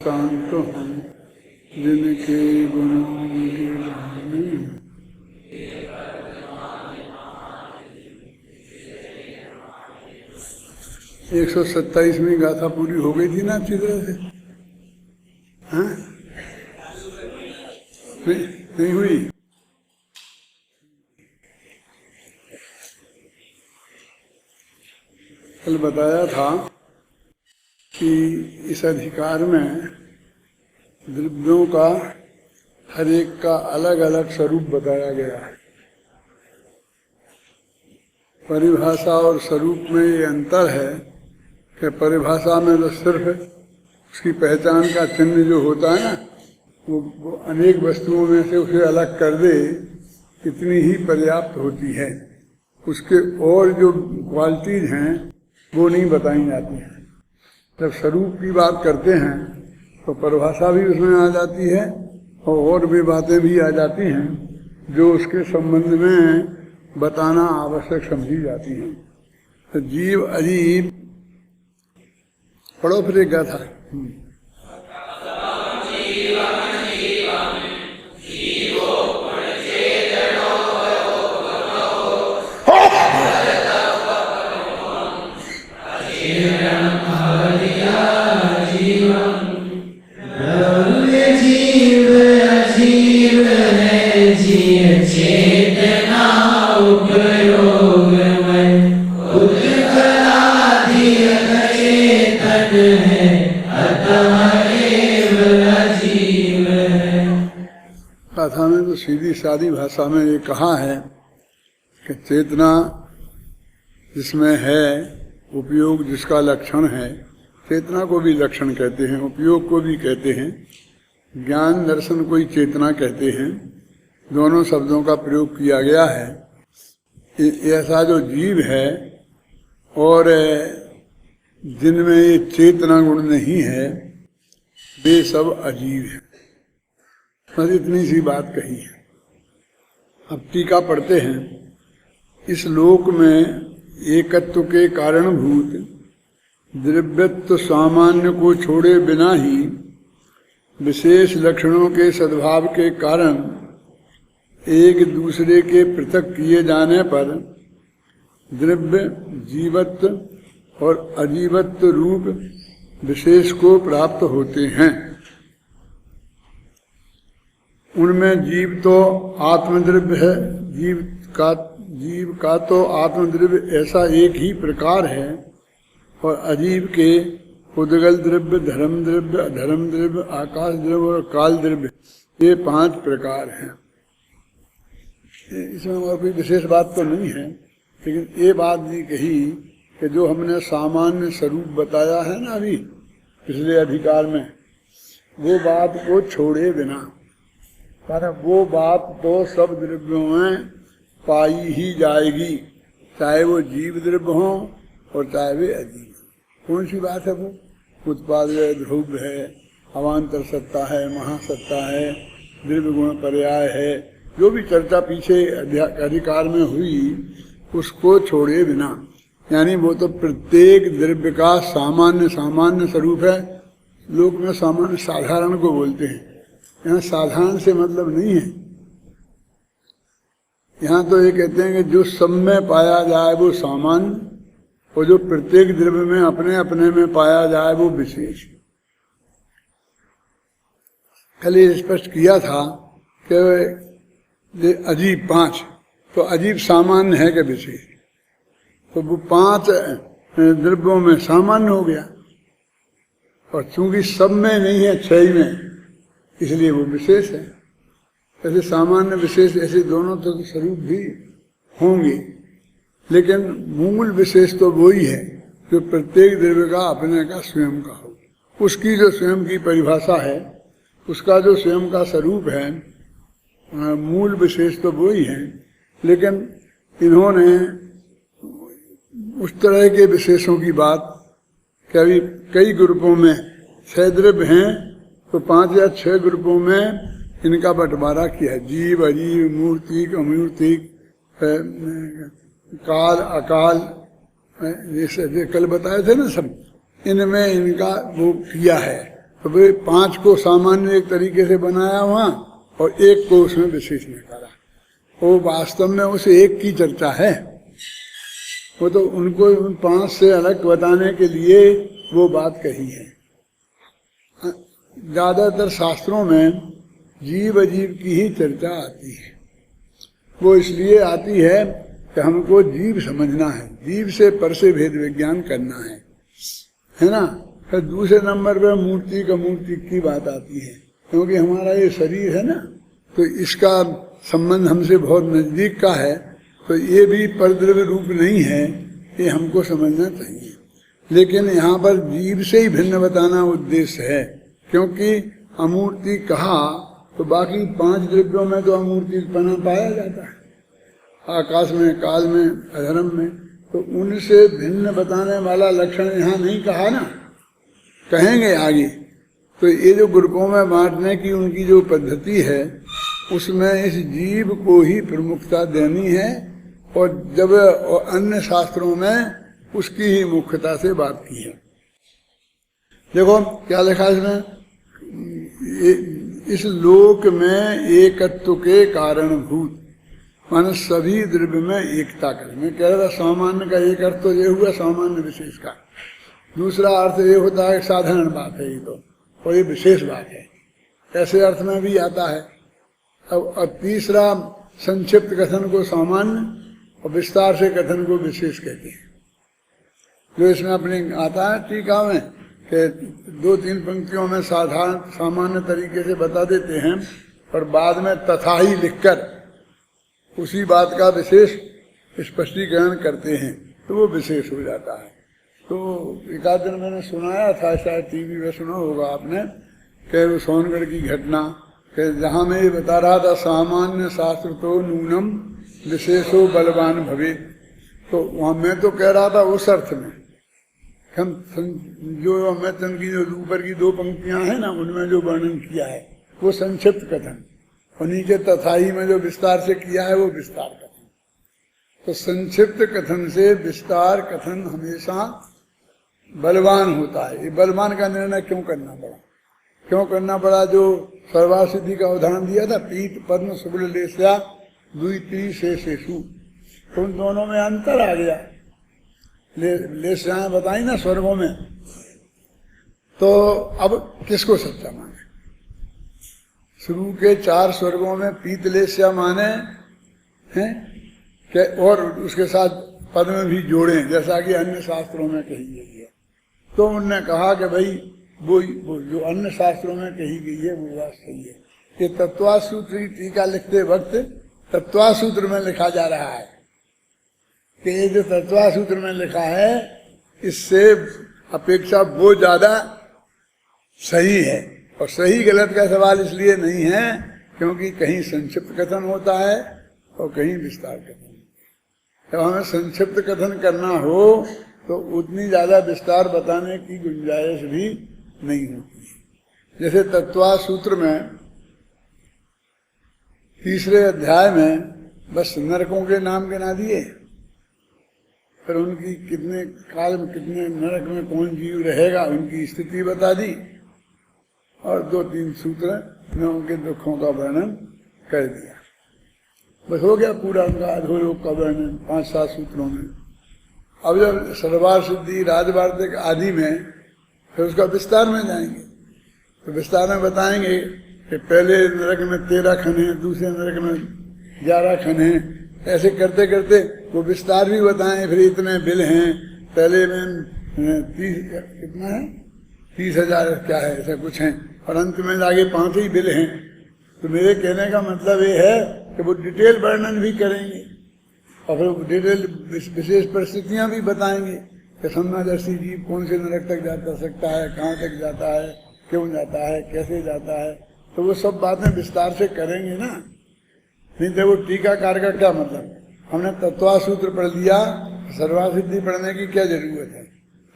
शांत हम जिनके गुणों की रानी। 127वीं गाथा पूरी हो गई थी ना अच्छी तरह से? हाँ, नहीं हुई? कल बताया था कि इस अधिकार में द्रव्यों का हर एक का अलग अलग स्वरूप बताया गया है। परिभाषा और स्वरूप में ये अंतर है कि परिभाषा में तो सिर्फ उसकी पहचान का चिन्ह जो होता है ना, वो अनेक वस्तुओं में से उसे अलग कर दे, इतनी ही पर्याप्त होती है। उसके और जो क्वालिटीज हैं वो नहीं बताई जाती हैं। जब स्वरूप की बात करते हैं तो परिभाषा भी उसमें आ जाती है और भी बातें भी आ जाती हैं जो उसके संबंध में बताना आवश्यक समझी जाती हैं। तो जीव अजीब पढ़ो फिर एक गाथा। कथा में तो सीधी सादी भाषा में ये कहा है कि चेतना जिसमें है, उपयोग जिसका लक्षण है, चेतना को भी लक्षण कहते हैं, उपयोग को भी कहते हैं, ज्ञान दर्शन को ही चेतना कहते हैं। दोनों शब्दों का प्रयोग किया गया है। ऐसा जो जीव है और जिनमें ये चेतना गुण नहीं है, वे सब अजीब है। बस इतनी सी बात कही है। अब टीका पढ़ते हैं। इस लोक में एकत्व के कारणभूत द्रव्यत्व सामान्य को छोड़े बिना ही विशेष लक्षणों के सद्भाव के कारण एक दूसरे के पृथक किए जाने पर द्रव्य जीवत्व और अजीवत्व रूप विशेष को प्राप्त होते हैं। उनमें जीव तो आत्मद्रव्य है, जीव का तो आत्मद्रव्य ऐसा एक ही प्रकार है, और अजीव के उद्गल द्रव्य, धर्म द्रव्य, अधर्म द्रव्य, आकाश द्रव्य और काल द्रव्य, ये 5 प्रकार हैं। इसमें और कोई विशेष बात तो नहीं है, लेकिन ये बात भी कही कि जो हमने सामान्य स्वरूप बताया है ना अभी पिछले अधिकार में, वो बात को छोड़े बिना, वो बात तो सब द्रव्यों में पाई ही जाएगी, चाहे वो जीव द्रव्य हो और चाहे वे अजीब। कौन सी बात है वो? उत्पाद है, ध्रुव है, अवान्तर सत्ता है, महासत्ता है, द्रव्य गुण पर्याय है, जो भी चर्चा पीछे अधिकार में हुई उसको छोड़े बिना। यानी वो तो प्रत्येक द्रव्य का सामान्य स्वरूप है। लोक में सामान्य साधारण को बोलते हैं, यहाँ साधारण से मतलब नहीं है। यहाँ तो ये कहते हैं कि जो सब में पाया जाए वो सामान्य, और जो प्रत्येक द्रव्य में अपने अपने में पाया जाए वो विशेष। कल ये स्पष्ट किया था कि अजीब 5, तो अजीब सामान्य है कि विशेष? तो वो 5 द्रव्यों में सामान्य हो गया, और चूंकि सब में नहीं है, 6 में, इसलिए वो विशेष है। ऐसे सामान्य विशेष ऐसे दोनों तो स्वरूप भी होंगे, लेकिन मूल विशेष तो वही है जो प्रत्येक द्रव्य का अपने का स्वयं का हो। उसकी जो स्वयं की परिभाषा है, उसका जो स्वयं का स्वरूप है, मूल विशेष तो वही है। लेकिन इन्होंने उस तरह के विशेषों की बात, कभी कई ग्रुपों में 6 द्रव्य हैं तो 5 या 6 ग्रुपों में इनका बंटवारा किया है। जीव अजीव, मूर्तिक अमूर्तिक, काल अकाल, जैसे कल बताए थे ना सब, इनमें इनका वो किया है। तो वे 5 को सामान्य एक तरीके से बनाया वहां और एक को उसमें विशेष में करा। वो वास्तव में उस एक की चर्चा है। वो तो उनको उन 5 से अलग बताने के लिए वो बात कही है। ज्यादातर शास्त्रों में जीव अजीव की ही चर्चा आती है। वो इसलिए आती है कि हमको जीव समझना है, जीव से पर से भेद विज्ञान करना है ना। फिर दूसरे नंबर पे मूर्ति का मूर्ति की बात आती है, क्योंकि हमारा ये शरीर है ना, तो इसका संबंध हमसे बहुत नजदीक का है, तो ये भी परद्रव्य रूप नहीं है, ये हमको समझना चाहिए। लेकिन यहाँ पर जीव से ही भिन्न बताना उद्देश्य है, क्योंकि अमूर्ति कहा तो बाकी 5 द्रव्यों में तो अमूर्तिपना पाया जाता है, आकाश में, काल में, अधर्म में, तो उनसे भिन्न बताने वाला लक्षण यहाँ नहीं कहा ना, कहेंगे आगे। तो ये जो ग्रुपों में बांटने की उनकी जो पद्धति है, उसमें इस जीव को ही प्रमुखता देनी है, और जब अन्य शास्त्रों में उसकी ही मुख्यता से बात की है। देखो क्या लिखा इसमें, इस लोक में एकत्व के कारणभूत, माने सभी द्रव्य में एकता कर। मैं कह रहा था सामान्य का एक अर्थ तो ये हुआ सामान्य विशेष का, दूसरा अर्थ ये होता है साधारण बात है ये तो, और ये विशेष बात है, ऐसे अर्थ में भी आता है। अब तीसरा संक्षिप्त कथन को सामान्य और विस्तार से कथन को विशेष कहते हैं। जो इसमें अपने आता है टीका में कि 2-3 पंक्तियों में साधारण सामान्य तरीके से बता देते हैं, पर बाद में तथा ही लिखकर उसी बात का विशेष स्पष्टीकरण करते हैं, तो वो विशेष हो जाता है। तो एक आध दिन मैंने सुनाया था, शायद टीवी में सुना होगा आपने, कि सोनगढ़ की घटना, कि जहाँ मैं ये बता रहा था सामान्य शास्त्र तो नूनम विशेषो बलवान भवे, तो वहाँ मैं तो कह रहा था उस अर्थ में हम जो अमृतचंद की जो ऊपर की 2 पंक्तियां हैं ना, उनमें जो वर्णन किया है वो संक्षिप्त कथन, और नीचे तथाही में जो विस्तार से किया है वो विस्तार कथन। तो संक्षिप्त कथन से विस्तार कथन हमेशा बलवान होता है। ये बलवान का निर्णय क्यों करना पड़ा, क्यों करना पड़ा? जो सर्वासिद्धि का उदाहरण दिया था, पीत पद्म शुक्ल लेस्या द्वितीय शेषु, तो उन दोनों में अंतर आ गया। लेस्याएं बताई ना स्वर्गों में, तो अब किसको सच्चा माने? शुरू के 4 स्वर्गों में पीत लेस्या माने हैं कि, और उसके साथ पद में भी जोड़े जैसा कि अन्य शास्त्रों में कही गई है। तो उनने कहा कि भाई वो जो अन्य शास्त्रों में कही गई है वो बात सही है। ये तत्वासूत्र टीका लिखते वक्त तत्वासूत्र में लिखा जा रहा है कि ये जो तत्वासूत्र में लिखा है इससे अपेक्षा वो ज्यादा सही है। और सही गलत का सवाल इसलिए नहीं है क्योंकि कहीं संक्षिप्त कथन होता है और कहीं विस्तार कथन। जब हमें संक्षिप्त कथन करना हो तो उतनी ज्यादा विस्तार बताने की गुंजाइश भी नहीं होती। जैसे तत्वासूत्र में 3रे अध्याय में बस नरकों के नाम गिना दिए, फिर उनकी कितने काल में कितने नरक में कौन जीव रहेगा उनकी स्थिति बता दी, और 2-3 सूत्र में उनके दुखों का वर्णन कर दिया। बस हो गया पूरा उनका अधोलोक का वर्णन 5-7 सूत्रों में। अब जब सर्वार सिद्धि राजवार्तिक आदि में फिर उसका विस्तार में जाएंगे, तो विस्तार में बताएंगे कि पहले नरक में 13 खन हैं, दूसरे नरक में 11 खन हैं, ऐसे करते करते वो विस्तार भी बताएं। फिर इतने बिल हैं, पहले में 30,000 क्या है ऐसा कुछ है, और अंत में जाके 5 ही बिल हैं। तो मेरे कहने का मतलब ये है कि वो डिटेल वर्णन भी करेंगे और फिर डिटेल विशेष परिस्थितियां भी बताएंगे कि सम्मादर्शी जीव कौन से नरक तक जा सकता है, कहाँ तक जाता है, क्यों जाता है, कैसे जाता है, तो वो सब बातें विस्तार से करेंगे ना। नहीं तो वो टीकाकार का क्या मतलब? हमने तत्वासूत्र पढ़ लिया, सर्वासिद्धि पढ़ने की क्या जरूरत है,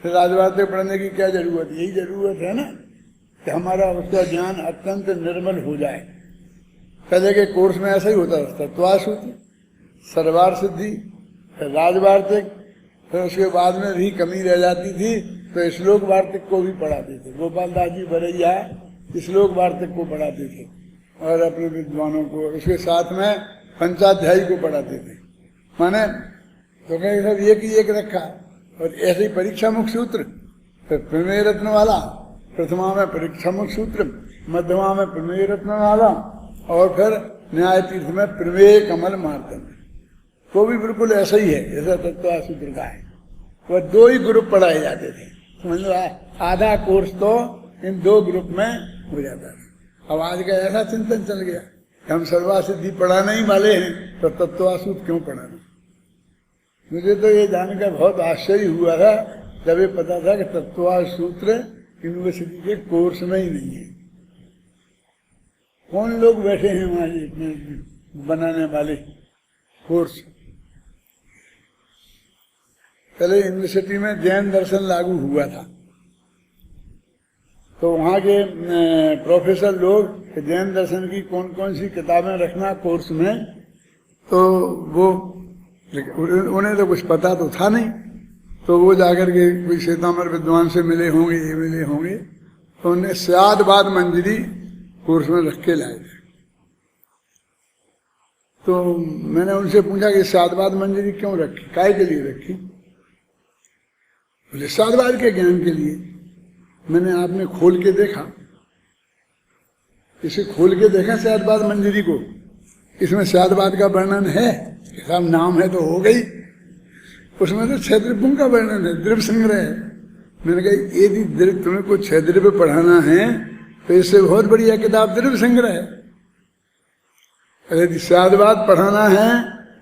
फिर राजवार्तिक पढ़ने की क्या जरूरत? यही जरूरत है ना कि हमारा उसका ज्ञान अत्यंत निर्मल हो जाए। पहले के कोर्स में ऐसा ही होता था, तत्वासूत्र, सर्वार सिद्धि, फिर राजवार्तिक, फिर उसके बाद में भी कमी रह जाती थी तो श्लोक वार्तिक को भी पढ़ाते थे। गोपाल दास जी बरैया श्लोक वार्तिक को पढ़ाते थे और अपने विद्वानों को, उसके साथ में पंचाध्यायी को पढ़ाते थे। माने तो कहीं सब एक ही एक रखा। और ऐसे ही परीक्षा मुख सूत्र, फिर प्रमेय रत्न वाला, प्रथमा में परीक्षा मुख सूत्र, मध्यमा में प्रमेय रत्न वाला, और फिर न्याय तीर्थ में प्रमेय कमल मार्तंड। वो भी बिल्कुल ऐसा ही है जैसा तत्व सूत्र का है। वह 2 ही ग्रुप पढ़ाए जाते थे, समझ लो। आधा कोर्स तो इन 2 ग्रुप में हो जाता था। अब आज का ऐसा चिंतन चल गया कि हम सर्वासिद्धि पढ़ाने ही वाले हैं, तो तत्वासूत्र क्यों पढ़ाना। मुझे तो ये जानकर बहुत आश्चर्य हुआ था जब ये पता था कि तत्वासूत्र यूनिवर्सिटी के कोर्स में ही नहीं है। कौन लोग बैठे हैं वहां बनाने वाले कोर्स। पहले यूनिवर्सिटी में जैन दर्शन लागू हुआ था, तो वहाँ के प्रोफेसर लोग जैन दर्शन की कौन कौन सी किताबें रखना कोर्स में, तो वो उन्हें तो कुछ पता तो था नहीं। तो वो जाकर के कोई श्वेतांबर विद्वान से मिले होंगे, ये मिले होंगे, तो उन्हें स्यादबाद मंजरी कोर्स में रख के लाए थे। तो मैंने उनसे पूछा कि स्यादबाद मंजरी क्यों रखी, काय के लिए रखी। बोले स्यादबाद के ज्ञान के लिए। मैंने आपने खोल के देखा, इसे खोल के देखा स्यादबाद मंजरी को, इसमें स्यादबाद का वर्णन है, सब नाम है तो हो गई। उसमें तो 6 द्रव्यों का वर्णन है, द्रव्य संग्रह है। मैंने कहा यदि द्रव्य तुम्हें को 6 द्रव्य पढ़ाना है तो इससे बहुत बढ़िया किताब द्रव्य संग्रह है। यदि स्यादबाद पढ़ाना है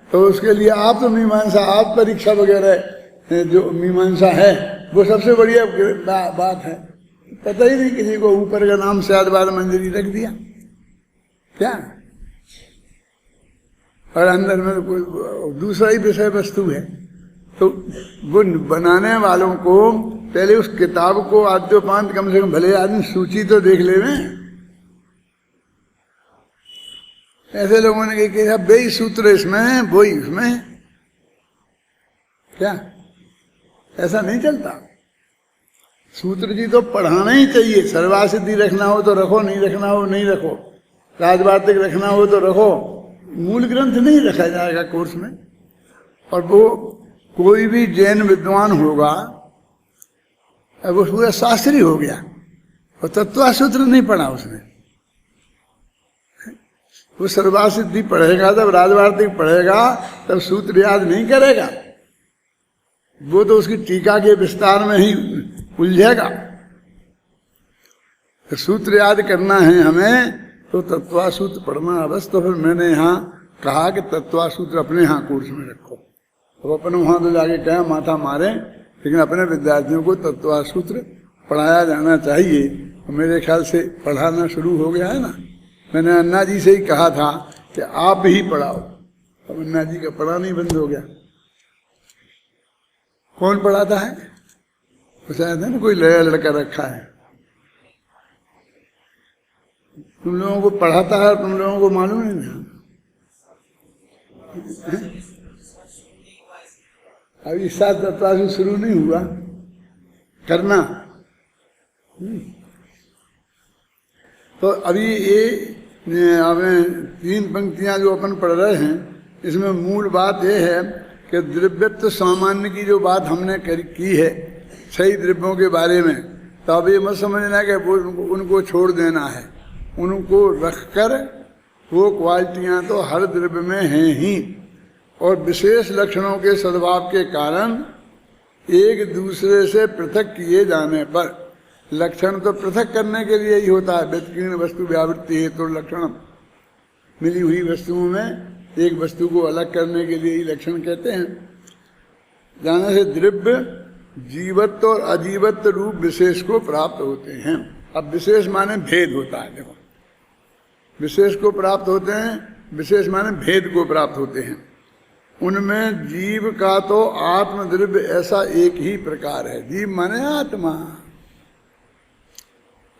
तो उसके लिए आप तो मीमांसा, आप परीक्षा वगैरह जो मीमांसा है वो सबसे बढ़िया बात है। पता ही नहीं किसी को, ऊपर का नाम स्यादबाद मंजरी रख दिया क्या, और अंदर में तो कोई दूसरा ही विषय वस्तु है। तो वो बनाने वालों को पहले उस किताब को आद्योपांत कम से कम भले आदमी सूची तो देख ले में। ऐसे लोगों ने कहा बेई सूत्र इसमें वही उसमें, क्या ऐसा नहीं चलता। सूत्र जी तो पढ़ाना ही चाहिए। सर्वासिद्धि रखना हो तो रखो, नहीं रखना हो नहीं रखो, राजवार्तिक रखना हो तो रखो, मूल ग्रंथ नहीं रखा जाएगा कोर्स में। और वो कोई भी जैन विद्वान होगा, अब वो पूरा शास्त्री हो गया और तत्वासूत्र नहीं पढ़ा उसने। वो सर्वासिद्धि पढ़ेगा तब राजवार्तिक पढ़ेगा तब सूत्र याद नहीं करेगा, वो तो उसकी टीका के विस्तार में ही उलझेगा। तो सूत्र याद करना है हमें तो तत्वासूत्र पढ़ना अवश्य। तो फिर मैंने यहाँ कहा कि तत्वासूत्र अपने यहाँ कोर्स में रखो। तो अपने वहाँ तो जाके कहा माथा मारे, लेकिन अपने विद्यार्थियों को तत्वासूत्र पढ़ाया जाना चाहिए। तो मेरे ख्याल से पढ़ाना शुरू हो गया है ना। मैंने अन्ना जी से ही कहा था कि आप ही पढ़ाओ, अब अन्ना जी का पढ़ाना ही बंद हो गया। कौन पढ़ाता है? तो शायद है ना कोई नया लड़का रखा है, तुम लोगों को पढ़ाता है, तुम लोगों को मालूम नहीं है। अभी इस साल तत्वासूत्र शुरू नहीं हुआ करना। तो अभी ये हमें 3 पंक्तियां जो अपन पढ़ रहे हैं, इसमें मूल बात यह है कि द्रव्यत्व सामान्य की जो बात हमने की है सही द्रव्यों के बारे में, तो अब ये मत समझना कि वो उनको छोड़ देना है। उनको रखकर वो क्वालिटियां तो हर द्रव्य में हैं ही, और विशेष लक्षणों के सद्भाव के कारण एक दूसरे से पृथक किए जाने पर, लक्षण तो पृथक करने के लिए ही होता है। व्यतिकीर्ण वस्तु व्यावृत्ति है तो लक्षण, मिली हुई वस्तुओं में एक वस्तु को अलग करने के लिए ही लक्षण कहते हैं। जाने से द्रव्य जीवत्व और अजीवत्व रूप विशेष को प्राप्त होते हैं। अब विशेष माने भेद होता है। देखो, विशेष को प्राप्त होते हैं, विशेष माने भेद को प्राप्त होते हैं। उनमें जीव का तो आत्मद्रव्य ऐसा एक ही प्रकार है। जीव माने आत्मा।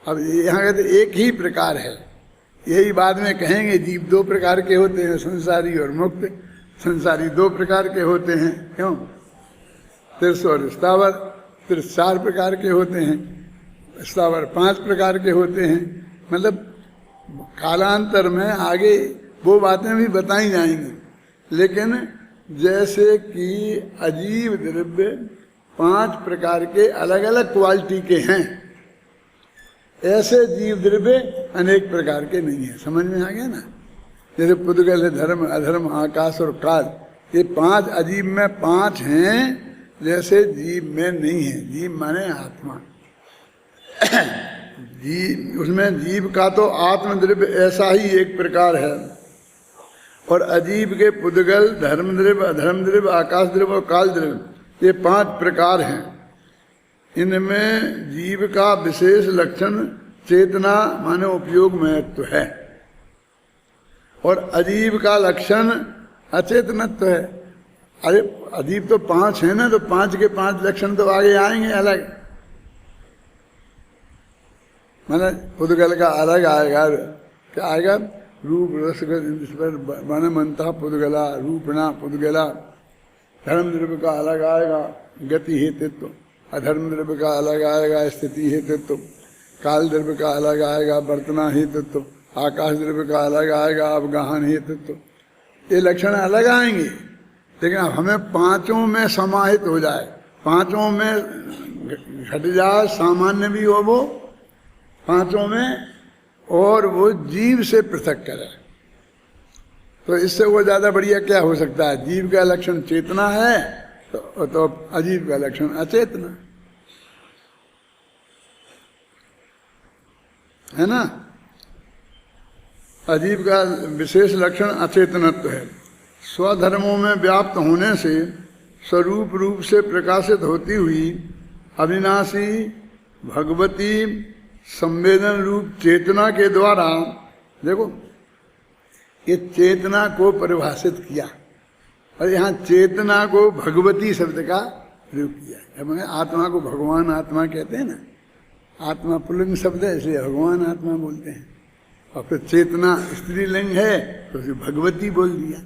अब यहाँ कहते एक ही प्रकार है, यही बाद में कहेंगे। जीव 2 प्रकार के होते हैं, संसारी और मुक्त। संसारी 2 प्रकार के होते हैं, क्यों? तीर्थ और स्थावर। फिर 4 प्रकार के होते हैं, स्थावर 5 प्रकार के होते हैं। मतलब कालांतर में आगे वो बातें भी बताई जाएंगी। लेकिन जैसे कि अजीब द्रव्य 5 प्रकार के अलग अलग क्वालिटी के हैं, ऐसे जीव द्रव्य अनेक प्रकार के नहीं है। समझ में आ गया ना? जैसे पुद्गल है, धर्म, अधर्म, आकाश और काल, ये 5 अजीब में 5 हैं, जैसे जीव में नहीं है। जीव माने आत्मा। जीव, उसमें जीव का तो आत्मद्रव्य ऐसा ही एक प्रकार है, और अजीब के पुद्गल, धर्म द्रव्य, अधर्म द्रव्य, आकाश द्रव्य और काल द्रव्य, ये 5 प्रकार हैं। इनमें जीव का विशेष लक्षण चेतना माने उपयोग महत्व है, और अजीब का लक्षण अचेतनत्व है। अरे अजीब तो 5 है ना, तो 5 के 5 लक्षण तो आगे आएंगे अलग। माने पुद्गल का अलग आएगा, क्या आएगा? रूप रस मन मनता पुद्गला, रूपणा पुद्गला। धर्म द्रव्य का अलग आएगा, गति हेतुत्व। अधर्म द्रव्य का अलग आएगा, स्थिति हेतुत्व। काल द्रव्य का अलग आएगा, वर्तना हेतुत्व। आकाश द्रव्य का अलग आएगा, अवगाहन हेतुत्व। ये लक्षण अलग आएंगे, लेकिन हमें 5 में समाहित हो जाए, 5 में घट जाए, सामान्य भी हो वो 5 में, और वो जीव से पृथक करे, तो इससे वो ज्यादा बढ़िया क्या हो सकता है? जीव का लक्षण चेतना है, तो अजीब का लक्षण अचेतना है ना। अजीब का विशेष लक्षण अचेतनत्व है। स्वधर्मों में व्याप्त होने से स्वरूप रूप से प्रकाशित होती हुई अविनाशी भगवती संवेदन रूप चेतना के द्वारा, देखो ये चेतना को परिभाषित किया, और यहाँ चेतना को भगवती शब्द का प्रयोग किया। मैंने आत्मा को भगवान आत्मा कहते हैं ना, आत्मा पुल्लिंग शब्द है इसलिए भगवान आत्मा बोलते हैं, और फिर चेतना स्त्रीलिंग है तो उसे भगवती बोल दिया।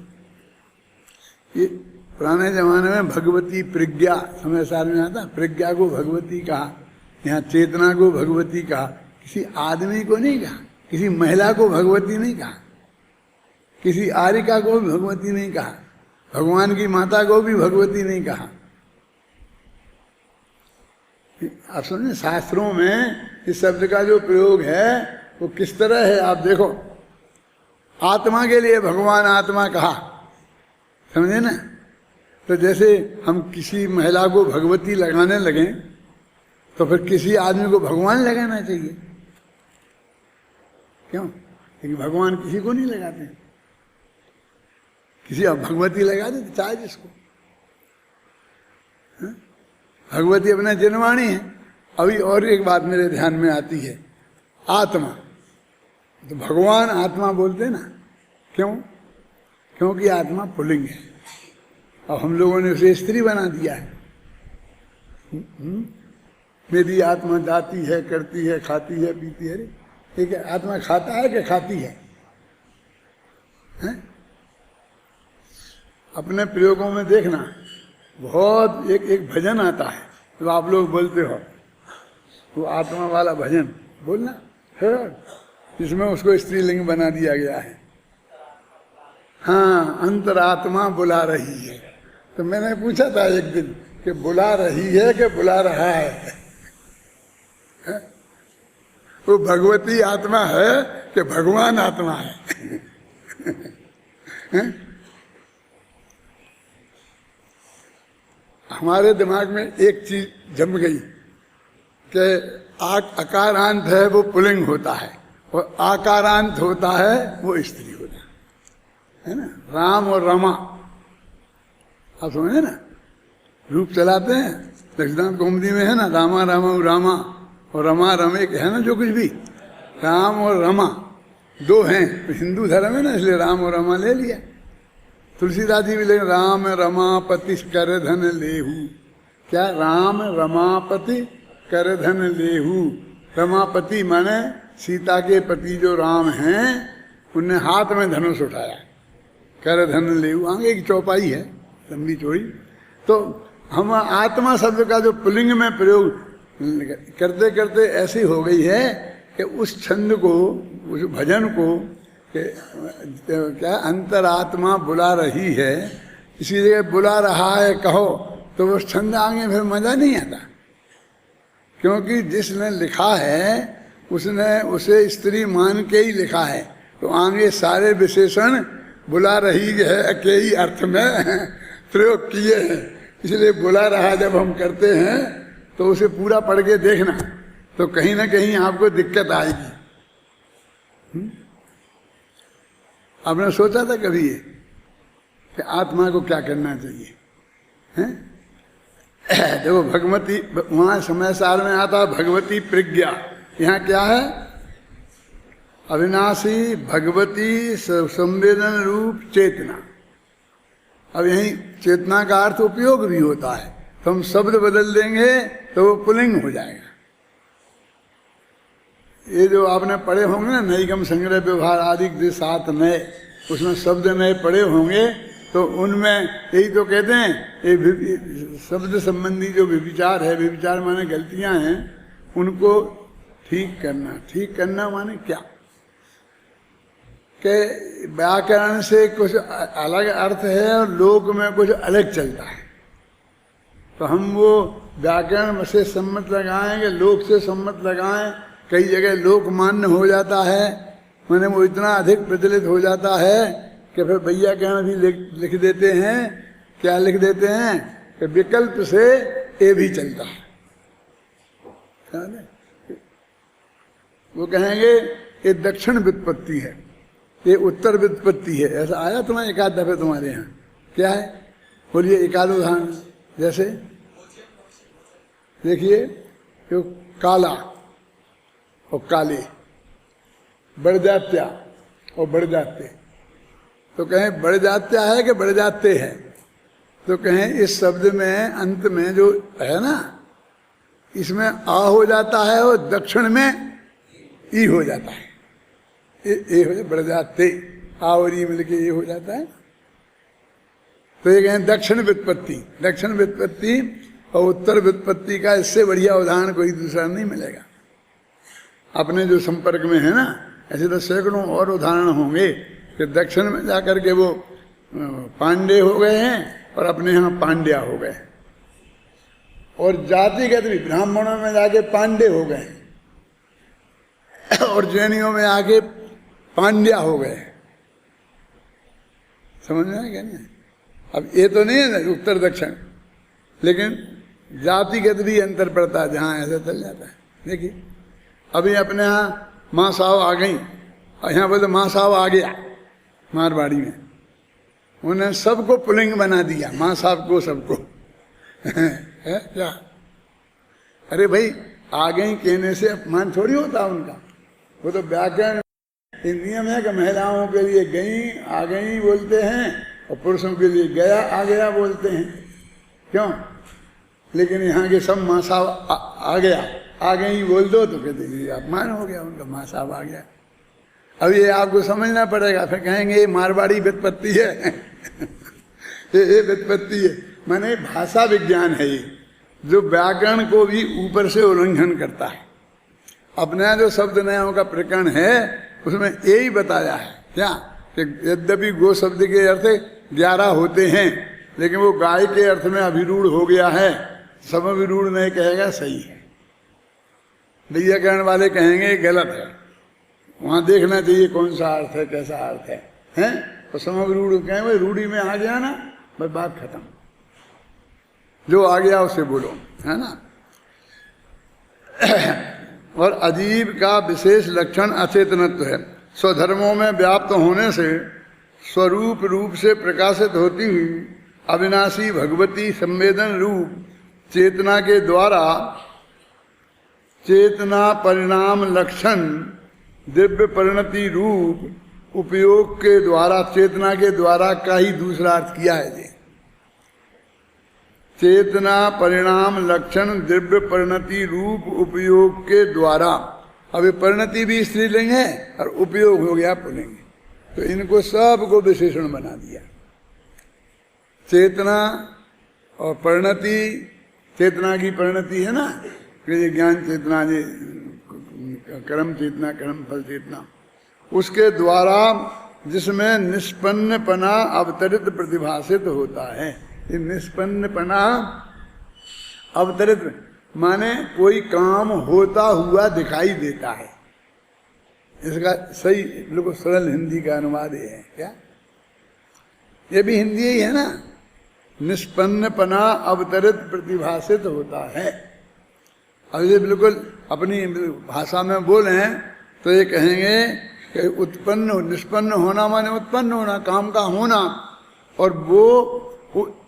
ये पुराने जमाने में भगवती प्रज्ञा समय साल में आता, प्रज्ञा को भगवती कहा, यहाँ चेतना को भगवती कहा। किसी आदमी को नहीं कहा, किसी महिला को भगवती नहीं कहा, किसी आर्यिका को भी भगवती नहीं कहा, भगवान की माता को भी भगवती नहीं कहा। आप समझे, शास्त्रों में इस शब्द का जो प्रयोग है वो किस तरह है आप देखो। आत्मा के लिए भगवान आत्मा कहा, समझे ना। तो जैसे हम किसी महिला को भगवती लगाने लगे, तो फिर किसी आदमी को भगवान लगाना चाहिए, क्यों? क्योंकि भगवान किसी को नहीं लगाते, किसी अब भगवती लगा देते चाहे जिसको। भगवती अपना जनवाणी है। अभी और एक बात मेरे ध्यान में आती है, आत्मा, तो भगवान आत्मा बोलते ना, क्यों? क्योंकि आत्मा पुल्लिंग है, अब हम लोगों ने उसे स्त्री बना दिया है। मेरी आत्मा जाती है, करती है, खाती है, पीती है। ठीक है, आत्मा खाता है कि खाती है? अपने प्रयोगों में देखना, बहुत एक भजन आता है तो आप लोग बोलते हो, वो आत्मा वाला भजन बोलना है, जिसमें उसको स्त्रीलिंग बना दिया गया है। हाँ, अंतरात्मा बुला रही है। तो मैंने पूछा था एक दिन कि बुला रही है कि बुला रहा है? वो भगवती आत्मा है कि भगवान आत्मा है? हमारे दिमाग में एक चीज जम गई कि अकारांत है वो पुल्लिंग होता है, और आकारांत होता है वो स्त्री होता है ना। राम और रमा, आप समझे ना, रूप चलाते हैं। लक्ष्मण कौमुदी में है ना, रामा रामा रामा और रमा रमे है ना, जो कुछ भी। राम और रमा 2 हैं, हिंदू धर्म है ना, इसलिए राम और रमा ले लिया। तुलसीदास जी भी ले, राम रमापति कर धन लेहू। क्या? राम रमापति कर धन लेहू। रमापति माने सीता के पति जो राम हैं, उनने हाथ में धनुष उठाया, कर धन लेहू। आगे एक चौपाई है लंबी चौड़ी, तो हम आत्मा शब्द का जो पुल्लिंग में प्रयोग करते करते ऐसी हो गई है कि उस छंद को, उस भजन को क्या अंतरात्मा बुला रही है, इसी जगह बुला रहा है कहो तो वो छंद आगे फिर मजा नहीं आता, क्योंकि जिसने लिखा है उसने उसे स्त्री मान के ही लिखा है, तो आगे सारे विशेषण बुला रही है के ही अर्थ में प्रयोग किए हैं। इसलिए बुला रहा जब हम करते हैं तो उसे पूरा पढ़ के देखना, तो कहीं ना कहीं आपको दिक्कत आएगी। आपने सोचा था कभी ये कि आत्मा को क्या करना चाहिए? हैं? देखो भगवती, वहां समय सार में आता है भगवती प्रज्ञा, यहाँ क्या है? अविनाशी भगवती संवेदन रूप चेतना। अब यही चेतना का अर्थ उपयोग भी होता है, तो हम शब्द बदल देंगे तो वो पुल्लिंग हो जाएगा। ये जो आपने पढ़े होंगे ना नैगम संग्रह व्यवहार आदि के 7 नए, उसमें शब्द नए पढ़े होंगे, तो उनमें यही तो कहते हैं ये शब्द संबंधी जो विचार है, विचार माने गलतियां हैं, उनको ठीक करना। ठीक करना माने क्या कि व्याकरण से कुछ अलग अर्थ है और लोक में कुछ अलग चलता है, तो हम वो व्याकरण से सम्मत लगाएंगे, लोक से सम्मत लगाएं। कई जगह लोक मान्य हो जाता है, मैंने वो इतना अधिक प्रचलित हो जाता है कि फिर भैया कहना भी लिख देते हैं। क्या लिख देते हैं कि विकल्प से ये भी चलता है। वो कहेंगे ये दक्षिण व्युत्पत्ति है, ये उत्तर व्युत्पत्ति है। ऐसा आया तुम्हारे एक आध दफे तुम्हारे यहाँ? क्या है बोलिए, एक आध उदाहरण। जैसे देखिए जो काला और काले, बढ़ जात्या और बढ़ जाते, तो कहें बढ़ जात्या है कि बढ़ जाते हैं, तो कहें इस शब्द में अंत में जो है ना, इसमें आ हो जाता है और दक्षिण में ई हो जाता है। ये हो जाए बढ़ जाते, आ और ई मिलके ये हो जाता है, तो ये कहें दक्षिण व्युत्पत्ति। दक्षिण व्युत्पत्ति और उत्तर व्युत्पत्ति का इससे बढ़िया उदाहरण कोई दूसरा नहीं मिलेगा अपने जो संपर्क में है ना। ऐसे तो सैकड़ों और उदाहरण होंगे कि दक्षिण में जाकर के वो पांडे हो गए हैं और अपने यहाँ पांड्या हो गए, और जातिगत भी ब्राह्मणों में जाके पांडे हो गए और जैनियों में आके पांड्या हो गए। समझ में क्या नहीं? अब ये तो नहीं है ना उत्तर दक्षिण, लेकिन जातिगत भी अंतर पड़ता है, जहाँ ऐसा चल जाता है। देखिए अभी अपने यहाँ माँ साहब आ गई और यहाँ बोलते माँ साहब आ गया, मारवाड़ी में उन्हें सबको पुल्लिंग बना दिया, माँ साहब को सबको है क्या? अरे भाई आ गई कहने से अपमान थोड़ी होता उनका, वो तो व्याकरण नियम है कि महिलाओं के लिए गई आ गई बोलते हैं और पुरुषों के लिए गया आ गया बोलते हैं। क्यों? लेकिन यहाँ के सब माँ साहब आ गया आ गई बोल दो तो कहते ये अपमान हो गया उनका, माँ साहब आ गया। अब ये आपको समझना पड़ेगा, फिर कहेंगे ये मारवाड़ी व्युत्पत्ति है ये व्युत्पत्ति है, माने भाषा विज्ञान है ये, जो व्याकरण को भी ऊपर से उल्लंघन करता है। अपना जो शब्द नयों का प्रकरण है उसमें यही बताया है क्या कि यद्यपि गो शब्द के अर्थ 11 होते हैं, लेकिन वो गाय के अर्थ में अभिरूढ़ हो गया है। सब अभिरूढ़ नहीं कहेगा सही है, व्याकरण वाले कहेंगे गलत है। वहां देखना चाहिए कौन सा अर्थ है, कैसा अर्थ है, हैं? तो समरूढ़ कहें भाई रूढ़ी में आ गया ना, बस बात खत्म, जो आ गया उसे बोलो, है ना। और अजीब का विशेष लक्षण अचेतनत्व है। स्वधर्मों में व्याप्त होने से स्वरूप रूप से प्रकाशित होती हुई अविनाशी भगवती संवेदन रूप चेतना के द्वारा चेतना परिणाम लक्षण दिव्य परिणति रूप उपयोग के द्वारा, चेतना के द्वारा का ही दूसरा अर्थ किया है ये। चेतना परिणाम लक्षण दिव्य परिणति रूप उपयोग के द्वारा, अब परिणति भी स्त्रीलिंग है और उपयोग हो गया पुल्लिंग, तो इनको सबको विशेषण बना दिया। चेतना और परिणति चेतना की परिणति है ना, ये ज्ञान चेतना, ये कर्म चेतना, कर्म फल चेतना, उसके द्वारा जिसमें निष्पन्नपना अवतरित प्रतिभासित होता है। ये निष्पन्नपना अवतरित माने कोई काम होता हुआ दिखाई देता है। इसका सही बिल्कुल सरल हिंदी का अनुवाद ये है क्या, ये भी हिंदी ही है ना, निष्पन्नपना अवतरित प्रतिभासित होता है। अब ये बिल्कुल अपनी भाषा में बोले तो ये कहेंगे कि उत्पन्न, निष्पन्न होना माने उत्पन्न होना, काम का होना, और वो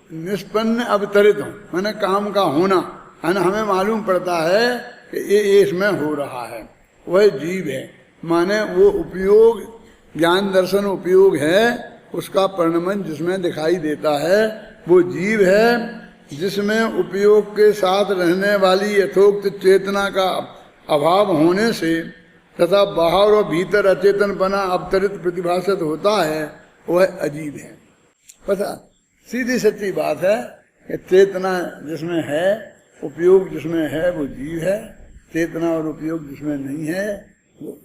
निष्पन्न अवतरित हो माने काम का होना, है ना। हमें मालूम पड़ता है कि ये इसमें हो रहा है, वह जीव है, माने वो उपयोग, ज्ञान दर्शन उपयोग है, उसका परिणमन जिसमें दिखाई देता है वो जीव है। जिसमें उपयोग के साथ रहने वाली यथोक्त चेतना का अभाव होने से तथा बाहर और भीतर अचेतनपना अवतरित प्रतिभासित होता है, वह अजीब है। पता सीधी सच्ची बात है कि चेतना जिसमें है, उपयोग जिसमें है, वो जीव है। चेतना और उपयोग जिसमें नहीं है वो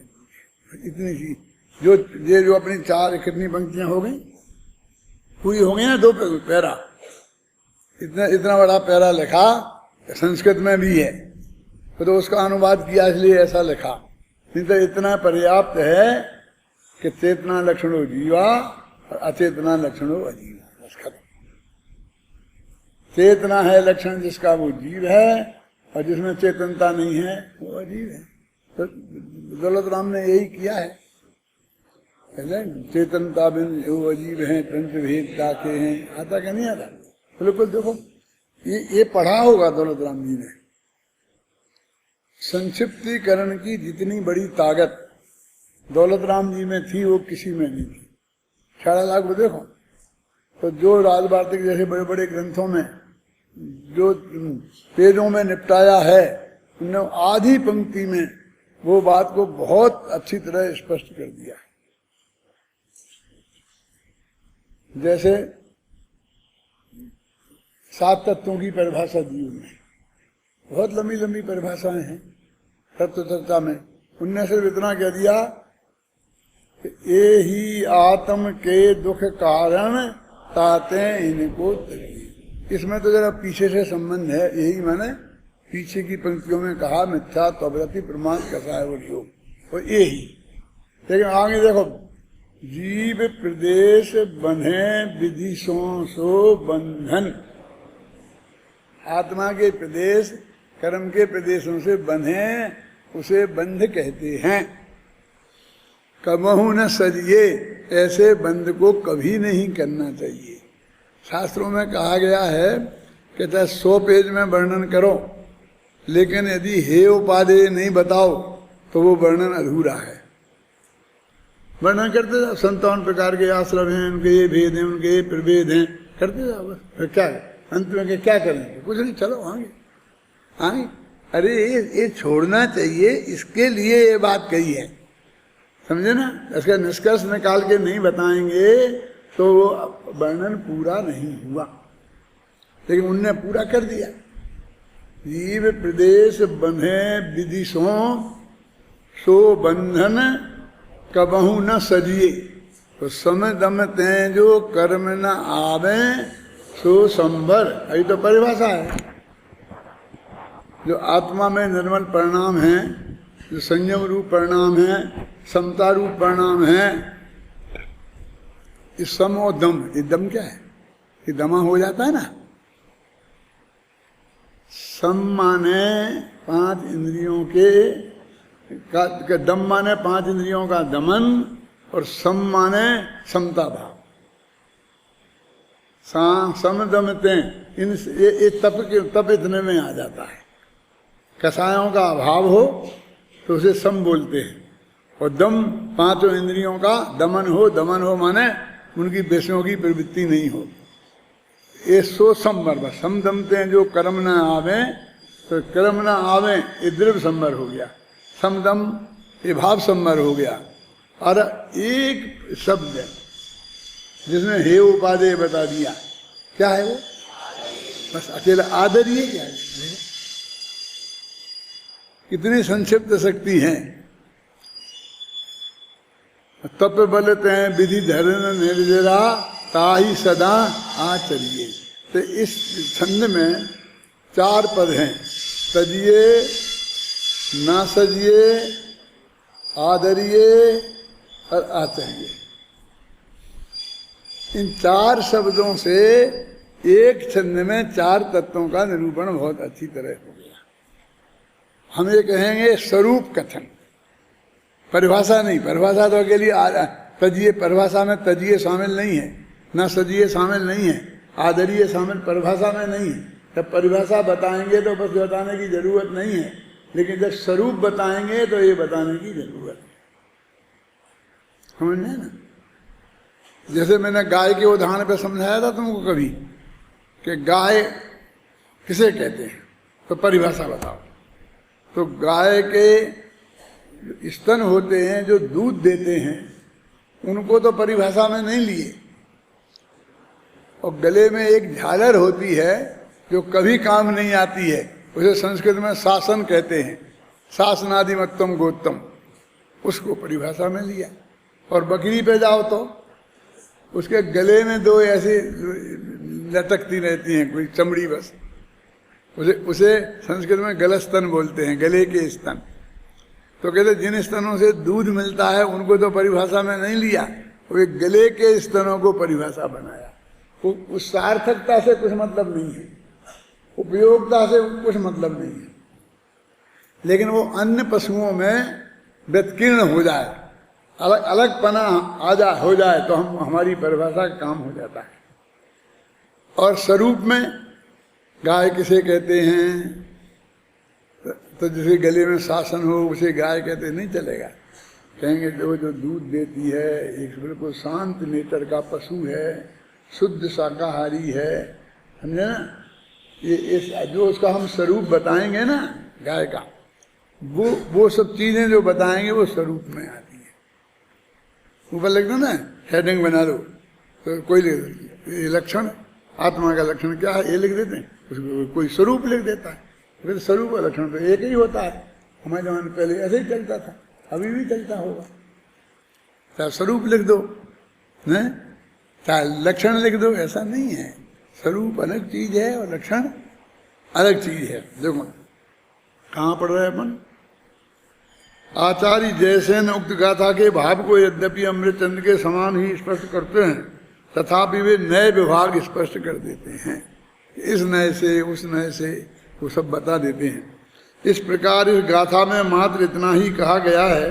इतनी सी जो अपनी चार कितनी पंक्तियां हो गई, पूरी हो गई ना, 2 पैरा, इतना बड़ा पैरा लिखा, संस्कृत में भी है, तो उसका अनुवाद किया इसलिए ऐसा लिखा, नहीं तो इतना पर्याप्त है कि चेतना लक्षणों जीवा और अचेतना लक्षणों अजीवा, बस खत्म। चेतना है लक्षण जिसका वो जीव है, और जिसमें चेतनता नहीं है वो अजीब है। तो दौलत राम ने यही किया है, चेतनता बिन वो अजीब है, पंच भेदता के हैं, आता क्या नहीं आता। बिल्कुल देखो ये पढ़ा होगा दौलत राम जी ने। संक्षिप्तीकरण की जितनी बड़ी ताकत दौलत राम जी में थी वो किसी में नहीं थी। 4 लाख को देखो तो जो राजवार्तिक जैसे बड़े बड़े ग्रंथों में जो पेजों में निपटाया है, उन्होंने आधी पंक्ति में वो बात को बहुत अच्छी तरह स्पष्ट कर दिया। जैसे 7 तत्वों की परिभाषा दी उन्होंने, बहुत लंबी लंबी परिभाषाएं हैं तत्व चर्चा में। उनने सिर्फ इतना कह दिया कि ये ही आत्म के दुख कारण ताते इनको तरी। इसमें तो जरा पीछे से संबंध है, यही मैंने पीछे की पंक्तियों में कहा, मिथ्या त्वरति प्रमाण कैसा है वो योग, वो यही। लेकिन आगे देखो, जीव प्रदेश बंधे विधि सो बंधन, आत्मा के प्रदेश कर्म के प्रदेशों से बंधे उसे बंध कहते हैं। कबहू न सजिए, ऐसे बंध को कभी नहीं करना चाहिए। शास्त्रों में कहा गया है कि चाहे 100 पेज में वर्णन करो, लेकिन यदि हे उपादेय नहीं बताओ तो वो वर्णन अधूरा है। वर्णन करते जाओ, 57 प्रकार के आश्रम हैं, उनके ये भेद हैं, उनके ये प्रभेद हैं, करते जाओ बस। फिर क्या अंत में क्या करेंगे, कुछ नहीं, चलो आगे आगे। अरे ये छोड़ना चाहिए, इसके लिए ये बात कही है, समझे ना। इसका निष्कर्ष निकाल के नहीं बताएंगे तो वर्णन पूरा नहीं हुआ, लेकिन उनने पूरा कर दिया। जीव प्रदेश बंधे विधि सो बंधन कबहू न सजिए, तो समय दम तें जो कर्म न आवे सो संभर। अभी तो परिभाषा है। जो आत्मा में निर्मल परिणाम है, जो संयम रूप परिणाम है, समता रूप परिणाम है, इस सम और दम, ये दम क्या है, ये दमा हो जाता है ना। सम माने 5 इंद्रियों के दम माने 5 इंद्रियों का दमन, और सम माने समता भाव। सम दमते इन ये तप इतने में आ जाता है। कसायों का अभाव हो तो उसे सम बोलते हैं, और दम 5 इंद्रियों का दमन हो माने उनकी विषयों की प्रवृत्ति नहीं हो, ये सो संवर। सम दमते हैं जो कर्म न आवे, तो कर्म न आवे ये द्रव्य संवर हो गया, समदम ये भाव संवर हो गया। और एक शब्द जिसने हे उपादेय बता दिया, क्या है वो? बस अकेला आदर ही क्या है? कितनी संक्षिप्त शक्ति है। तप बल तय विधि धर्म निर्जरा ताही सदा आचरिए। तो इस छंद में 4 पद हैं, तजिए, ना सजिए, आदरिए और आचरिए। इन 4 शब्दों से एक छंद में 4 तत्वों का निरूपण बहुत अच्छी तरह हो गया। हम ये कहेंगे स्वरूप कथन, परिभाषा नहीं। परिभाषा तो अकेली तजिए, परिभाषा में तजिए शामिल नहीं है, ना सजिए शामिल नहीं है, आदरिए शामिल परिभाषा में नहीं है। जब परिभाषा बताएंगे तो बस बताने की जरूरत नहीं है, लेकिन जब स्वरूप बताएंगे तो ये बताने की जरूरत है। समझ ना? जैसे मैंने गाय के उदाहरण पे समझाया था तुमको कभी कि गाय किसे कहते हैं, तो परिभाषा बताओ। तो गाय के स्तन होते हैं जो दूध देते हैं, उनको तो परिभाषा में नहीं लिए। और गले में एक झालर होती है जो कभी काम नहीं आती है, उसे संस्कृत में शासन कहते हैं, शासनादिमत्तम गोत्तम, उसको परिभाषा में लिया। और बकरी पे जाओ तो उसके गले में 2 ऐसी लटकती रहती हैं, कोई चमड़ी, बस उसे संस्कृत में गलस्तन बोलते हैं, गले के स्तन। तो कहते जिन स्तनों से दूध मिलता है उनको तो परिभाषा में नहीं लिया, वो गले के स्तनों को परिभाषा बनाया। उस सार्थकता से कुछ मतलब नहीं है, उपयोगिता से कुछ मतलब नहीं है, लेकिन वो अन्य पशुओं में व्यतिकीर्ण हो जाए, अलग अलग पना हो जाए तो हमारी परिभाषा का काम हो जाता है। और स्वरूप में गाय किसे कहते हैं, तो जिसे गले में शासन हो उसे गाय कहते नहीं चलेगा। कहेंगे जो दूध देती है, एक बिल्कुल शांत नेचर का पशु है, शुद्ध शाकाहारी है, समझे ना? ये जो उसका हम स्वरूप बताएंगे ना गाय का, वो सब चीजें जो बताएंगे वो स्वरूप में आती है। ऊपर लिख दो ना, हेडिंग बना दो, तो कोई ये लक्षण, आत्मा का लक्षण क्या है ये लिख देते हैं, उसको कोई स्वरूप लिख देता है। फिर स्वरूप का लक्षण तो एक ही होता है। हमारे जमाने पहले ऐसे ही चलता था, अभी भी चलता होगा। चाहे स्वरूप लिख दो, नहीं चाहे लक्षण लिख दो, ऐसा नहीं है। स्वरूप अलग चीज है और लक्षण अलग चीज है। देखो कहाँ पढ़ रहे अपन, आचार्य जैसे न उक्त गाथा के भाव को यद्यपि अमृतचंद के समान ही स्पष्ट करते हैं, तथापि वे नए विभाग स्पष्ट कर देते हैं। इस नए से उस नए से वो सब बता देते हैं। इस प्रकार इस गाथा में मात्र इतना ही कहा गया है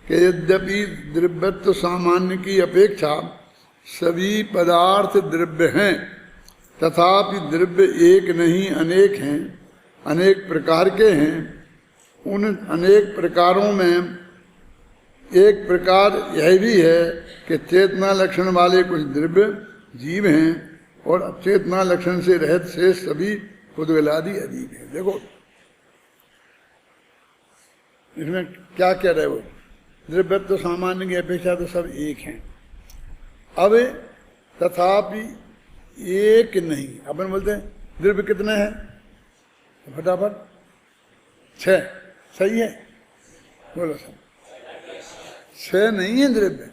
कि यद्यपि द्रव्यत्व सामान्य की अपेक्षा सभी पदार्थ द्रव्य हैं, तथापि द्रव्य एक नहीं अनेक हैं, अनेक प्रकार के हैं। उन अनेक प्रकारों में एक प्रकार यह भी है कि चेतना लक्षण वाले कुछ द्रव्य जीव हैं और अचेतना लक्षण से रहित शेष सभी पुद्गलादि अजीब हैं। देखो इसमें क्या कह रहे हो, द्रव्यत्व तो सामान्य की अपेक्षा तो सब एक हैं। अब तथापि एक नहीं, अपन बोलते हैं द्रव्य कितने हैं, फटाफट 6, सही है, बोलो सब 6 नहीं है द्रव्य,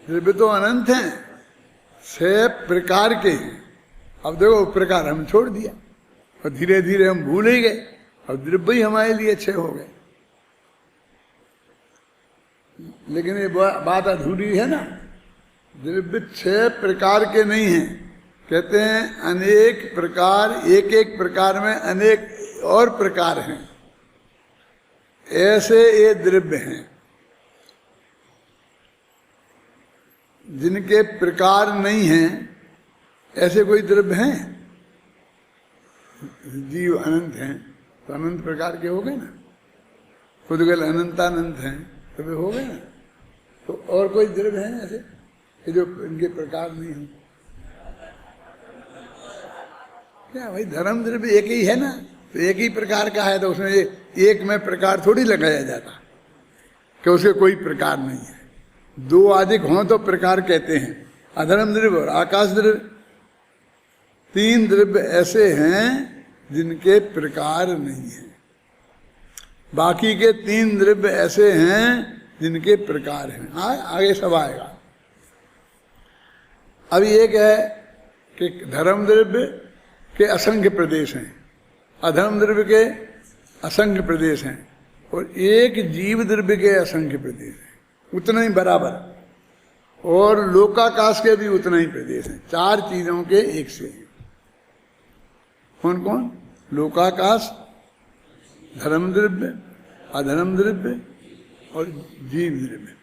द्रव्य तो अनंत हैं, 6 प्रकार के हैं। अब देखो प्रकार हम छोड़ दिया और धीरे धीरे हम भूल ही गए, अब द्रव्य ही हमारे लिए 6 हो गए। लेकिन ये बात अधूरी है ना, द्रव्य 6 प्रकार के नहीं हैं, कहते हैं अनेक प्रकार, एक एक प्रकार में अनेक और प्रकार हैं, ऐसे ये द्रव्य हैं जिनके प्रकार नहीं हैं। ऐसे कोई द्रव्य हैं, जीव अनंत हैं तो अनंत प्रकार के हो गए ना, पुद्गल अनंतानंत हैं तो वे हो गए ना। तो और कोई द्रव्य हैं ऐसे कि जो इनके प्रकार नहीं हो? क्या भाई, धर्म द्रव्य एक ही है ना, तो एक ही प्रकार का है, तो उसमें एक में प्रकार थोड़ी लगाया जाता कि उसके कोई प्रकार नहीं है। 2 अधिक हों तो प्रकार कहते हैं, अधर्म द्रव्य और आकाश द्रव्य। तीन द्रव्य ऐसे हैं जिनके प्रकार नहीं है, बाकी के तीन द्रव्य ऐसे हैं जिनके प्रकार हैं। आगे सब आएगा। अभी एक है कि धर्म द्रव्य के असंख्य प्रदेश हैं, अधर्म द्रव्य के असंख्य प्रदेश हैं, और एक जीव द्रव्य के असंख्य प्रदेश हैं, उतना ही बराबर, और लोकाकाश के भी उतना ही प्रदेश हैं। चार चीजों के एक से हैं। कौन कौन? लोकाकाश, धर्म द्रव्य, अधर्म द्रव्य और जीव द्रव्य।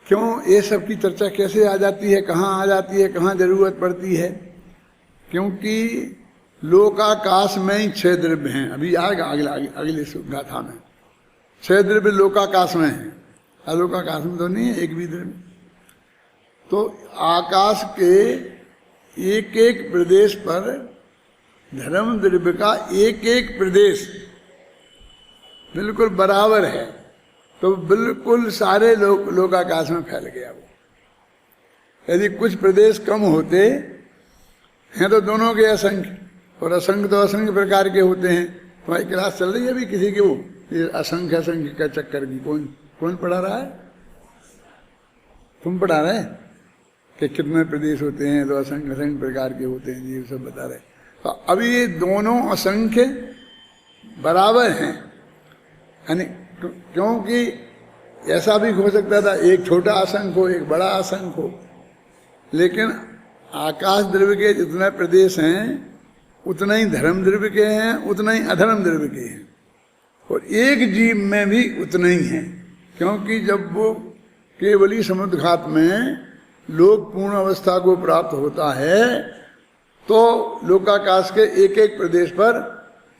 क्यों ये सब की चर्चा कैसे आ जाती है, कहाँ आ जाती है, कहाँ जरूरत पड़ती है? क्योंकि लोकाकाश में ही 6 द्रव्य हैं। अभी आएगा अगले गाथा में। 6 द्रव्य लोकाकाश में हैं, अलोकाकाश में तो नहीं है एक भी द्रव्य। तो आकाश के एक एक प्रदेश पर धर्म द्रव्य का एक एक प्रदेश बिल्कुल बराबर है, तो बिल्कुल सारे लोकाकाश में फैल गया वो। यदि कुछ प्रदेश कम होते हैं तो दोनों के असंख्य, और असंख्य तो असंख्य प्रकार के होते हैं। तुम्हारी क्लास चल रही है अभी किसी की, वो ये असंख्य असंख्य का चक्कर की कौन पढ़ा रहा है? तुम पढ़ा रहे कि कितने प्रदेश होते हैं, तो असंख्य असंख्य प्रकार के होते हैं, ये सब बता रहे। तो अभी ये दोनों असंख्य बराबर हैं, यानी क्योंकि ऐसा भी हो सकता था एक छोटा असंख्य हो, एक बड़ा असंख्य हो, लेकिन आकाश द्रव्य के जितने प्रदेश हैं उतना ही धर्म द्रव्य के हैं, उतना ही अधर्म द्रव्य के हैं, और एक जीव में भी उतना ही है। क्योंकि जब वो केवली समुद्रघात में लोक पूर्ण अवस्था को प्राप्त होता है तो लोकाकाश के एक एक प्रदेश पर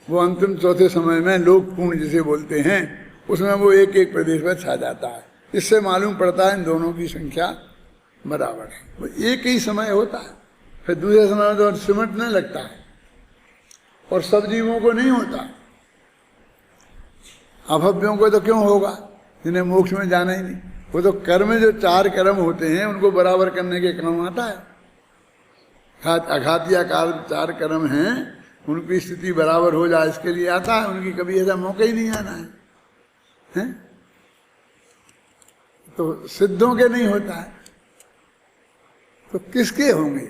वो अंतिम चौथे समय में लोक पूर्ण जिसे बोलते हैं, उसमें वो एक एक प्रदेश पर छा जाता है। इससे मालूम पड़ता है इन दोनों की संख्या बराबर है। वो एक ही समय होता है, फिर दूसरे समय में तो सिमटने लगता है, और सब जीवों को नहीं होता। अभव्यों को तो क्यों होगा, जिन्हें मोक्ष में जाना ही नहीं। वो तो कर्म, जो 4 कर्म होते हैं उनको बराबर करने के काम आता है। अघातिया काल 4 कर्म हैं, उनकी स्थिति बराबर हो जाए इसके लिए आता है। उनकी कभी ऐसा मौका ही नहीं आना है? तो सिद्धों के नहीं होता है, तो किसके होंगे?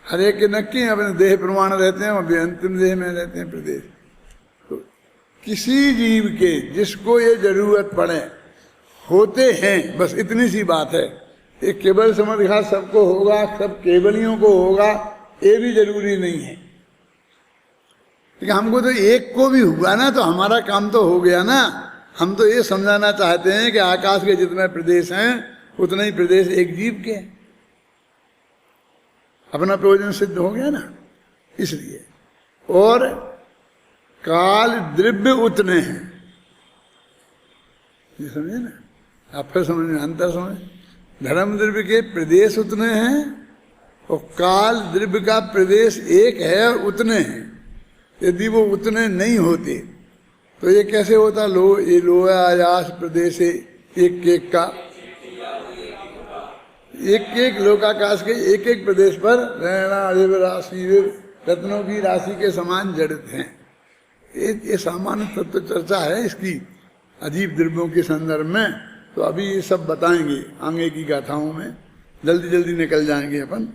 हर एक के नक्की अपने देह प्रमाण रहते हैं, अभी अंतिम देह में रहते हैं प्रदेश। तो किसी जीव के जिसको ये जरूरत पड़े होते हैं, बस इतनी सी बात है। एक केवल समझघात सबको होगा, सब केवलियों को होगा, ये भी जरूरी नहीं है। लेकिन हमको तो एक को भी हुआ ना, तो हमारा काम तो हो गया ना। हम तो ये समझाना चाहते हैं कि आकाश के जितने प्रदेश हैं उतने ही प्रदेश एक जीव के हैं। अपना प्रयोजन सिद्ध हो गया ना, इसलिए। और काल द्रव्य उतने हैं, ये समझे ना? आप फिर समझ, अंतर समझ। धर्म द्रव्य के प्रदेश उतने हैं और काल द्रव्य का प्रदेश एक है और उतने हैं। यदि वो उतने नहीं होते तो ये कैसे होता? ये लोया आयास प्रदेश एक एक का, एक एक लोकाकाश के एक एक प्रदेश पर रैणा राशि रत्नों की राशि के समान जड़ित हैं। ये सामान्य तत्व चर्चा है इसकी अजीब द्रव्यों के संदर्भ में। तो अभी ये सब बताएंगे आगे की गाथाओं में, जल्दी जल्दी निकल जाएंगे अपन।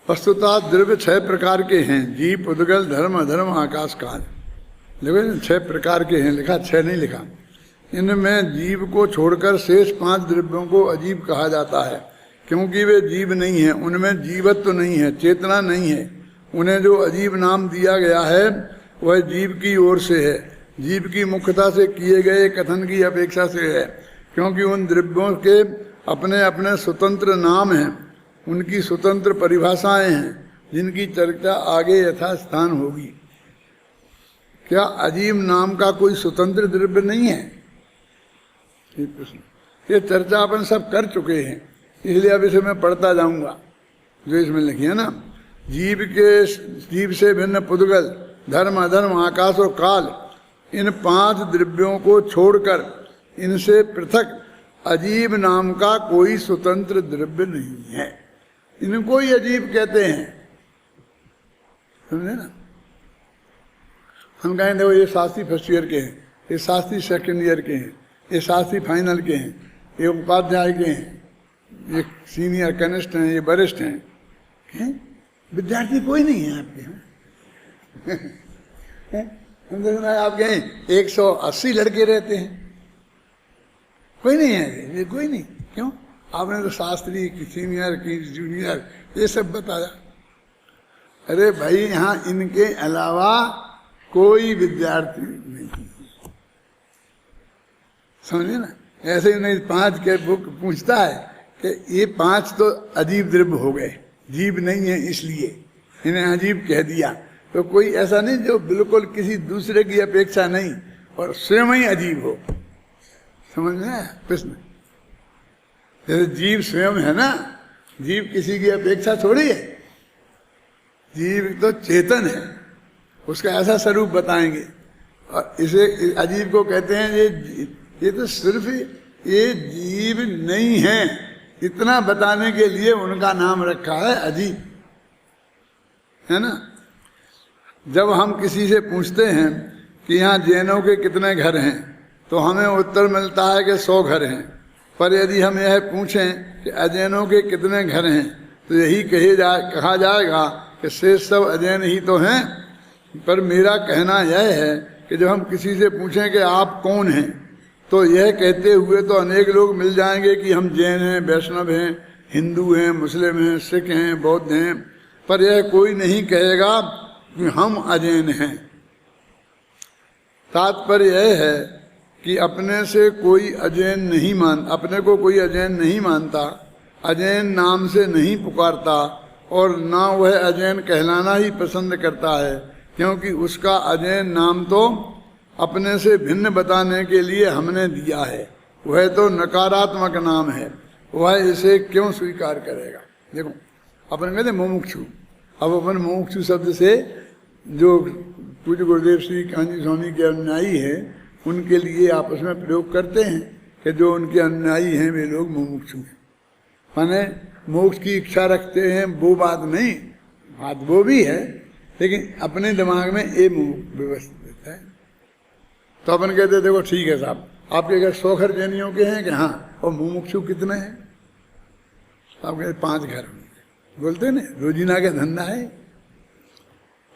वस्तुतः द्रव्य 6 प्रकार के हैं, जीव, पुद्गल, धर्म, अधर्म, आकाश, काल। देखो 6 प्रकार के हैं, लिखा 6 नहीं लिखा। इनमें जीव को छोड़कर शेष 5 द्रव्यों को अजीब कहा जाता है, क्योंकि वे जीव नहीं हैं, उनमें जीवत्व नहीं है, चेतना नहीं है। उन्हें जो अजीब नाम दिया गया है वह जीव की ओर से है, जीव की मुख्यता से किए गए कथन की अपेक्षा से है, क्योंकि उन द्रव्यों के अपने अपने स्वतंत्र नाम हैं, उनकी स्वतंत्र परिभाषाएं हैं, जिनकी चर्चा आगे यथास्थान होगी। क्या अजीब नाम का कोई स्वतंत्र द्रव्य नहीं है? ये प्रश्न, ये चर्चा अपन सब कर चुके हैं, इसलिए अब इसे मैं पढ़ता जाऊंगा जो इसमें लिखी है ना। जीव से भिन्न पुद्गल, धर्म, अधर्म, आकाश और काल इन 5 द्रव्यों को छोड़कर इनसे पृथक अजीब नाम का कोई स्वतंत्र द्रव्य नहीं है। इनको ही अजीब कहते हैं, समझे ना। हम कहें देखो ये शास्त्री फर्स्ट ईयर के हैं, ये शास्त्री सेकंड ईयर के हैं, ये शास्त्री फाइनल के हैं, ये उपाध्याय के हैं, ये सीनियर कनिष्ठ हैं, ये वरिष्ठ हैं। विद्यार्थी कोई नहीं है आपके यहाँ। आपके यहाँ 180 लड़के रहते हैं, कोई नहीं है, ये कोई नहीं। क्यों? आपने तो शास्त्री की सीनियर की जूनियर ये सब बताया। अरे भाई यहाँ इनके अलावा कोई विद्यार्थी नहीं, समझे ना। ऐसे ही नहीं 5 के बुक पूछता है कि ये 5 तो अजीब द्रव्य हो गए, जीव नहीं है इसलिए इन्हें अजीब कह दिया। तो कोई ऐसा नहीं जो बिल्कुल किसी दूसरे की अपेक्षा नहीं और स्वयं ही अजीब हो, समझ में आया प्रश्न। जैसे जीव स्वयं है ना, जीव किसी की अपेक्षा थोड़ी है, जीव तो चेतन है, उसका ऐसा स्वरूप बताएंगे। और इसे अजीब को कहते हैं ये तो सिर्फ ये जीव नहीं है इतना बताने के लिए उनका नाम रखा है अजीब, है ना। जब हम किसी से पूछते हैं कि यहाँ जैनों के कितने घर हैं, तो हमें उत्तर मिलता है कि 100 घर हैं। पर यदि हम यह पूछें कि अजैनों के कितने घर हैं, तो यही कहा जाएगा कि शेष सब अजैन ही तो हैं। पर मेरा कहना यह है कि जब हम किसी से पूछें कि आप कौन हैं, तो यह कहते हुए तो अनेक लोग मिल जाएंगे कि हम जैन हैं, वैष्णव हैं, हिंदू हैं, मुस्लिम हैं, सिख हैं, बौद्ध हैं। पर यह कोई नहीं कहेगा कि हम अजैन हैं। तात्पर्य यह है कि अपने से कोई अजैन नहीं अपने को कोई अजैन नहीं मानता, अजैन नाम से नहीं पुकारता और ना वह अजैन कहलाना ही पसंद करता है, क्योंकि उसका अजैन नाम तो अपने से भिन्न बताने के लिए हमने दिया है। वह तो नकारात्मक नाम है, वह इसे क्यों स्वीकार करेगा। देखो अपन कहते मुमुक्षु, अब अपन मुमुक्षु शब्द से जो पूज्य गुरुदेव श्री कांजी स्वामी के अनुयायी है उनके लिए आपस में प्रयोग करते हैं कि जो उनके अनुयायी हैं वे लोग मुमुक्षु हैं, माने मोक्ष की इच्छा रखते हैं, वो बात नहीं, बात वो भी है, लेकिन अपने दिमाग में ये व्यवस्थित है। तो अपन कहते देखो ठीक है साहब, आपके घर 100 घर जैनियों के हैं कि हाँ, और मुमुक्षु कितने हैं? आप कहते 5 घर बोलते ना, रोजीना का धंधा है,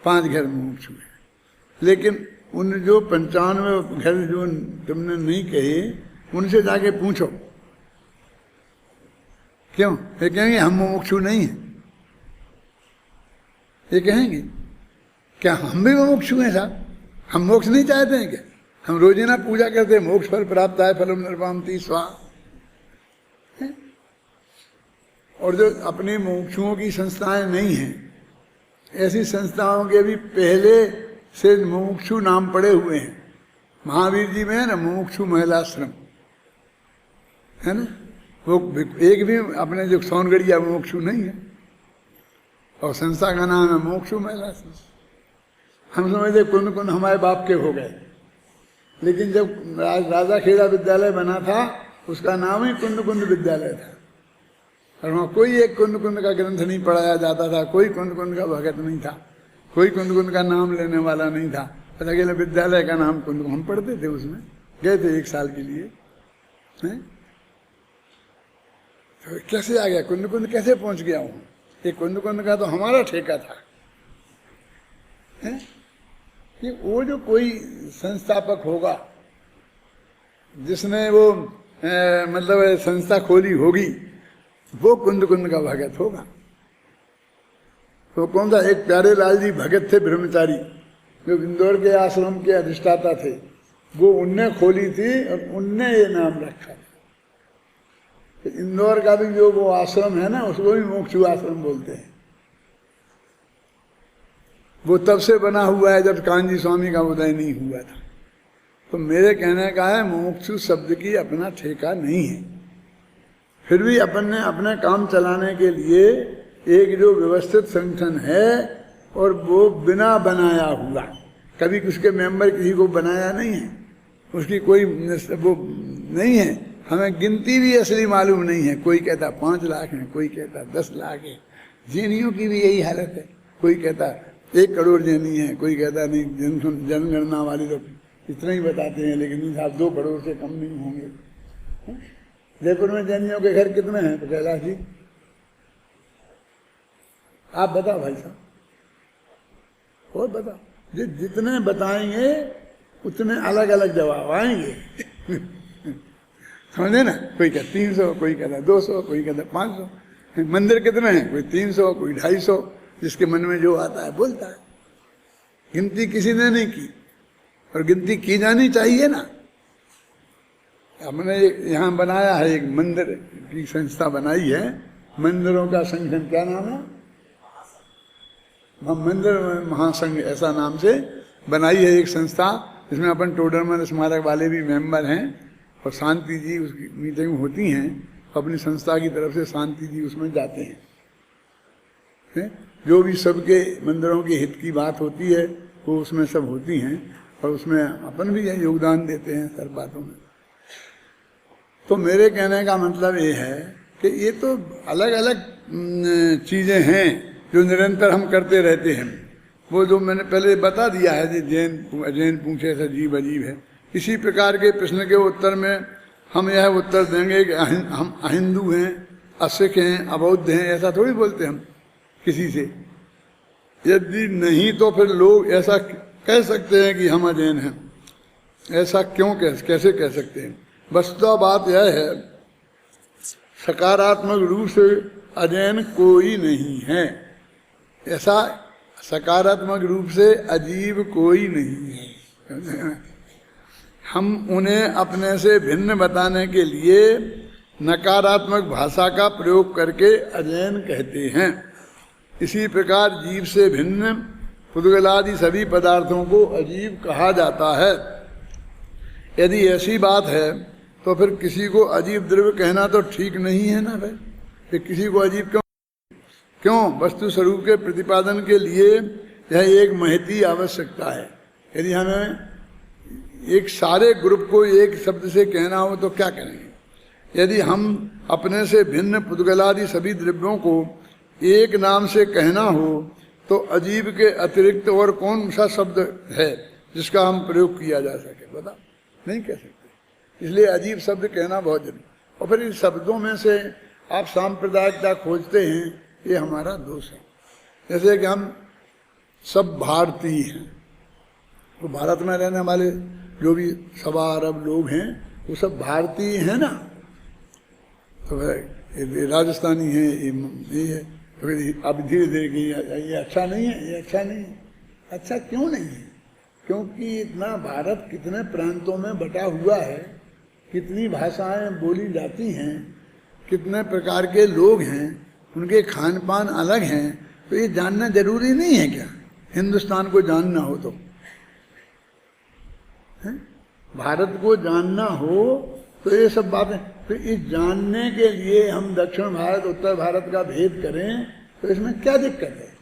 5 घर मुमुक्षु है। लेकिन उन जो 95 घर जो तुमने नहीं कहे उनसे जाके पूछो, क्यों? ये कहेंगे हम मुमुक्षु नहीं हैं। ये कहेंगे क्या हम भी मुमुक्षु हैं साहब? हम मोक्ष नहीं चाहते हैं क्या? हम रोजाना पूजा करते हैं मोक्ष फल प्राप्त है, फलम निर्वामति स्वाहा। और जो अपनी मुमुक्षुओं की संस्थाएं नहीं हैं, ऐसी संस्थाओं के भी पहले से मुमुक्षु नाम पड़े हुए हैं। महावीर जी में है ना मुमुक्षु महिलाश्रम, है ना, वो एक भी अपने जो सोनगढ़िया मुमुक्षु नहीं है, और संस्था का नाम है मुमुक्षु महिलाश्रम। हम समझते कुंद कुंद हमारे बाप के हो गए, लेकिन जब राजा खेड़ा विद्यालय बना था उसका नाम ही कुंद कुंद विद्यालय था, और वहाँ कोई एक कुंद कुंद का ग्रंथ नहीं पढ़ाया जाता था, कोई कुंद कुंद का भगत नहीं था, कोई कुंद कुंद का नाम लेने वाला नहीं था। पता अकेले विद्यालय का नाम कुंद, हम पढ़ते थे, उसमें गए थे 1 साल के लिए। तो कैसे आ गया कुंद कुंद, कैसे पहुंच गया हूँ? ये कुंद कुंद का तो हमारा ठेका था। कि वो जो कोई संस्थापक होगा जिसने वो मतलब संस्था खोली होगी, वो कुंद कुंद का भगत होगा। तो कौन सा? एक प्यारे लाल जी भगत थे ब्रह्मचारी, जो इंदौर के आश्रम के अधिष्ठाता थे, वो उनने खोली थी और उनने ये नाम रखा था। तो इंदौर का भी जो वो आश्रम है ना, उसको भी मोक्षु आश्रम बोलते हैं। वो तब से बना हुआ है जब कांजी स्वामी का उदय नहीं हुआ था। तो मेरे कहने का है मुमुक्षु शब्द की अपना ठेका नहीं है, फिर भी अपन ने अपने काम चलाने के लिए एक जो व्यवस्थित संगठन है, और वो बिना बनाया हुआ, कभी उसके मेंबर किसी को बनाया नहीं है, उसकी कोई वो नहीं है, हमें गिनती भी असली मालूम नहीं है। कोई कहता 5 लाख है, कोई कहता 10 लाख है। जैनियों की भी यही हालत है, कोई कहता 1 करोड़ जैनी है, कोई कहता नहीं जनगणना वाले लोग इतना ही बताते हैं, लेकिन साहब 2 करोड़ से कम नहीं होंगे। जयपुर में जैनियों के घर कितने हैं तो कैलाश जी आप बताओ भाई साहब, और बताओ। जितने बताएंगे उतने अलग अलग जवाब आएंगे। समझे ना, कोई कहता 300, कोई कहता 200, कोई कहता 500। मंदिर कितने हैं, कोई 300, कोई 250, जिसके मन में जो आता है बोलता है। गिनती किसी ने नहीं की, और गिनती की जानी चाहिए ना। हमने यहाँ बनाया है एक मंदिर की संस्था बनाई है, मंदिरों का संगठन, क्या नाम है, मंदिर महासंघ ऐसा नाम से बनाई है एक संस्था, जिसमें अपन टोडरमन स्मारक वाले भी मेंबर हैं, और शांति जी उसकी मीटिंग होती हैं, अपनी संस्था की तरफ से शांति जी उसमें जाते हैं। जो भी सबके मंदिरों के हित की बात होती है वो उसमें सब होती हैं, और उसमें अपन भी योगदान देते हैं सब बातों में। तो मेरे कहने का मतलब ये है कि ये तो अलग अलग चीज़ें हैं जो निरंतर हम करते रहते हैं। वो जो मैंने पहले बता दिया है कि जैन पूछे ऐसा जीव अजीब है, इसी प्रकार के प्रश्न के उत्तर में हम यह उत्तर देंगे कि हम अहिंदू हैं, असिख हैं, अबौद्ध हैं, ऐसा थोड़ी बोलते हम किसी से। यदि नहीं तो फिर लोग ऐसा कह सकते हैं कि हम अजैन हैं, ऐसा क्यों कैसे कह सकते हैं। वस्तुतः बात यह है, सकारात्मक रूप से अजैन कोई नहीं है, ऐसा सकारात्मक रूप से अजीब कोई नहीं है। हम उन्हें अपने से भिन्न बताने के लिए नकारात्मक भाषा का प्रयोग करके अजैन कहते हैं। इसी प्रकार जीव से भिन्न पुद्गलादि सभी पदार्थों को अजीब कहा जाता है। यदि ऐसी बात है तो फिर किसी को अजीब द्रव्य कहना तो ठीक नहीं है ना भाई। फिर किसी को अजीब क्यों? वस्तु स्वरूप के प्रतिपादन के लिए यह एक महती आवश्यकता है। यदि हमें एक सारे ग्रुप को एक शब्द से कहना हो तो क्या करेंगे? यदि हम अपने से भिन्न पुद्गलादि सभी द्रव्यों को एक नाम से कहना हो तो अजीब के अतिरिक्त और कौन सा शब्द है जिसका हम प्रयोग किया जा सके? बता, नहीं कह सकते। इसलिए अजीब शब्द कहना बहुत जरूरी। और फिर इन शब्दों में से आप सांप्रदायिकता खोजते हैं, ये हमारा दोष है। जैसे कि हम सब भारतीय हैं, तो भारत में रहने वाले जो भी 1.25 अरब लोग हैं वो सब भारतीय हैं ना। तो राजस्थानी है, ये है, तो अब धीरे धीरे ये अच्छा नहीं है, ये अच्छा नहीं है। अच्छा क्यों नहीं है? क्योंकि इतना भारत कितने प्रांतों में बटा हुआ है, कितनी भाषाएं बोली जाती हैं, कितने प्रकार के लोग हैं, उनके खान पान अलग हैं। तो ये जानना जरूरी नहीं है क्या? हिंदुस्तान को जानना हो तो, भारत को जानना हो तो ये सब बातें, तो इस जानने के लिए हम दक्षिण भारत उत्तर भारत का भेद करें तो इसमें क्या दिक्कत है?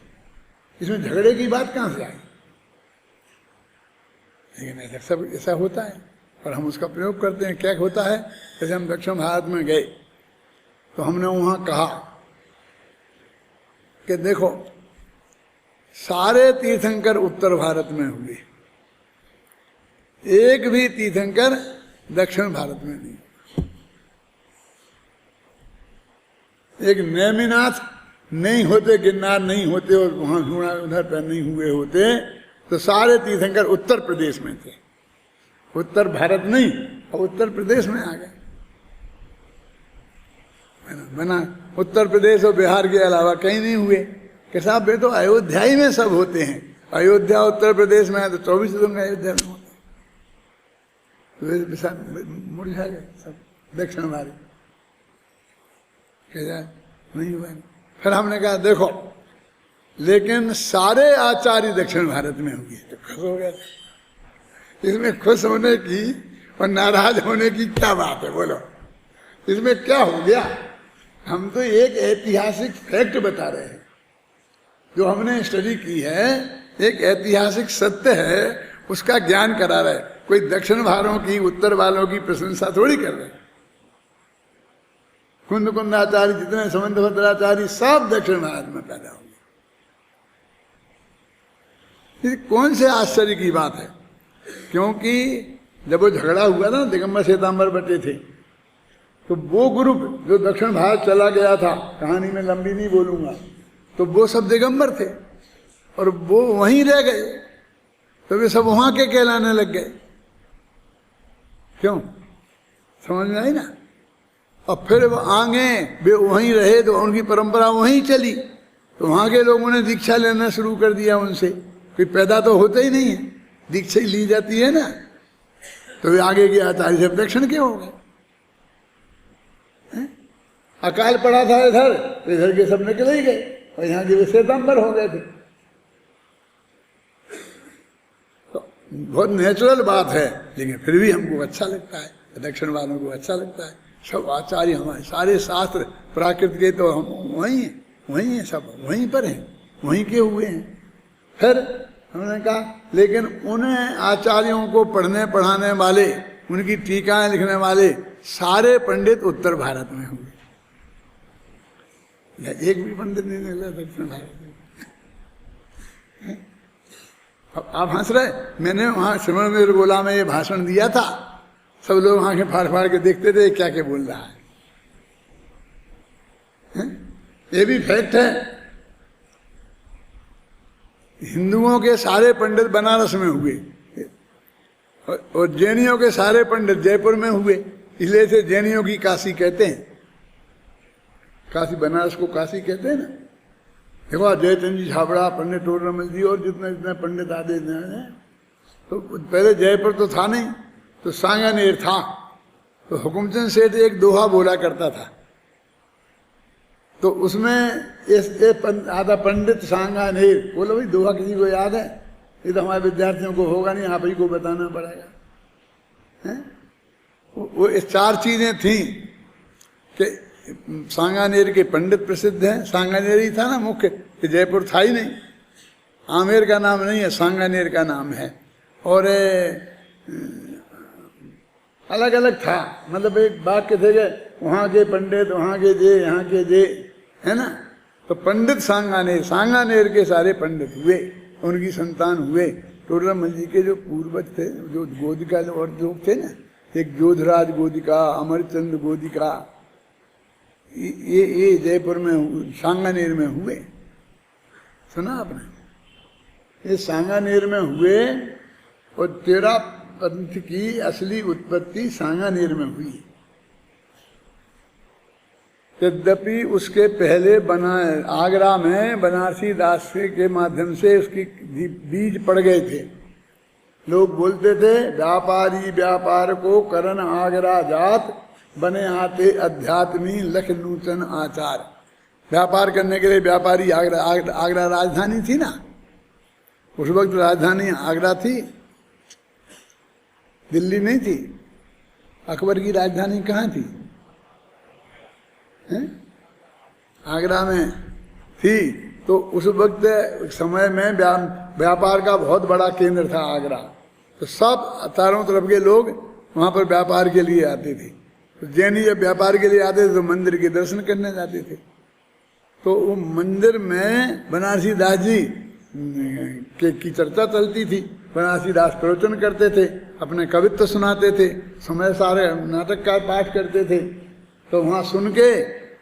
इसमें झगड़े की बात कहाँ से आई? लेकिन ऐसा सब ऐसा होता है और हम उसका प्रयोग करते हैं। क्या होता है? जैसे हम दक्षिण भारत में गए तो हमने वहाँ कहा कि देखो सारे तीर्थंकर उत्तर भारत में हुए, एक भी तीर्थंकर दक्षिण भारत में नहीं। एक नेमिनाथ नहीं होते, गिरनार नहीं होते और वहां ढूंढा उधर पर नहीं हुए होते तो सारे तीर्थंकर उत्तर प्रदेश में थे। उत्तर भारत नहीं और उत्तर प्रदेश में आ गए। बना उत्तर प्रदेश और बिहार के अलावा कहीं नहीं हुए कि साहब वे तो अयोध्या ही में सब होते हैं। अयोध्या उत्तर प्रदेश में है तो 24 दिन अयोध्या में होते तो मुरझा गए सब दक्षिण भारत नहीं हुआ। फिर हमने कहा देखो लेकिन सारे आचार्य दक्षिण भारत में होंगे तो खुश हो गए। इसमें खुश होने की और नाराज होने की क्या बात है? बोलो, इसमें क्या हो गया? हम तो एक ऐतिहासिक फैक्ट बता रहे हैं जो हमने स्टडी की है एक ऐतिहासिक सत्य है, उसका ज्ञान करा रहे। कोई दक्षिण वालों की, उत्तर वालों की प्रशंसा थोड़ी कर रहे। कुंद कुंदाचार्य जितने समंत भद्राचार्य सब दक्षिण भारत में पैदा हुए। ये कौन से आश्चर्य की बात है, क्योंकि जब वो झगड़ा हुआ था, दिगंबर श्वेतांबर बटे थे, तो वो ग्रुप जो दक्षिण भारत चला गया था, कहानी में लंबी नहीं बोलूंगा, तो वो सब दिगंबर थे और वो वहीं रह गए, तो वे सब वहां के कहलाने लग गए। क्यों? समझ में आई ना? और फिर वो आगे वे वहीं रहे तो उनकी परंपरा वहीं चली, तो वहां के लोगों ने दीक्षा लेना शुरू कर दिया उनसे। कोई पैदा तो होता ही नहीं है, दीक्षा ही ली जाती है ना, तो वे आगे के आचार्य सब दक्षिण के हो गए। अकाल पड़ा था इधर, तो इधर के सब निकल ही गए और यहाँ के वे श्वेतांबर हो गए थे। तो बहुत नेचुरल बात है, लेकिन फिर भी हमको अच्छा लगता है, दक्षिण वालों को अच्छा लगता है। सब आचार्य हमारे, सारे शास्त्र प्राकृत के तो हम वहीं हैं, सब वहीं पर हैं, वहीं के हुए हैं। फिर हमने कहा, लेकिन उन्हें आचार्यों को पढ़ने पढ़ाने वाले, उनकी टीकाएं लिखने वाले सारे पंडित उत्तर भारत में हुए, या एक भी पंडित नहीं निकला दक्षिण भारत में। अब आप हंस रहे, मैंने वहां श्रीमद गोला में ये भाषण दिया था, सब लोग वहां के फाड़ फाड़ के देखते थे क्या क्या बोल रहा है। ये भी फैक्ट है। हिंदुओं के सारे पंडित बनारस में हुए और जैनियों के सारे पंडित जयपुर में हुए, इसलिए से जैनियों की काशी कहते हैं। काशी, बनारस को काशी कहते हैं ना। देखो जयचंद जी छाबड़ा, पंडित टोडरमल जी और जितने जितने पंडित आदि हैं, तो पहले जयपुर तो था नहीं, तो सांगानेर था। तो हुकुमचंद सेठ एक दोहा बोला करता था, तो उसमें आधा पंडित सांगानेर बोलो। भाई दोहा किसी को याद है? ये तो हमारे विद्यार्थियों को होगा नहीं, आप ही को बताना पड़ेगा। वो इस चार चीजें थी कि सांगानेर के पंडित प्रसिद्ध हैं। सांगानेर ही था ना मुख्य, कि जयपुर था ही नहीं, आमेर का नाम नहीं है, सांगानेर का नाम है। और अलग अलग था, मतलब एक वाक्य थे कि वहाँ के पंडित, वहाँ के जे, यहाँ के जे, है ना। तो पंडित सांगानेर, सांगानेर के सारे पंडित हुए, उनकी संतान हुए। टोडरमल जी के जो पूर्वज थे, जो गोदिका और लोग थे ना, एक जोधराज गोदिका, अमरचंद गोदिका, ये जयपुर में सांगानेर में हुए। सुना आपने? ये सांगानेर में हुए और 13 पंथ की असली उत्पत्ति सांगानेर में हुई। यद्यपि उसके पहले आगरा में बनारसी दास के माध्यम से उसकी बीज पड़ गए थे। लोग बोलते थे, व्यापारी व्यापार को करन आगरा जात, बने आते अध्यात्मी लख नूतन आचार। व्यापार करने के लिए व्यापारी आगरा राजधानी थी ना, उस वक्त राजधानी आगरा थी, दिल्ली नहीं थी। अकबर की राजधानी कहाँ थी? आगरा में थी। तो उस वक्त समय में व्यापार का बहुत बड़ा केंद्र था आगरा। तो सब चारों तरफ के लोग वहाँ पर व्यापार के लिए आते थे। तो जैनी जब व्यापार के लिए आते थे तो मंदिर के दर्शन करने जाते थे। तो वो मंदिर में बनारसी दास जी की चर्चा चलती थी। बनारसी दास प्रवचन करते थे, अपने कवित्व सुनाते थे, समय सारे नाटक का पाठ करते थे। तो वहाँ सुन के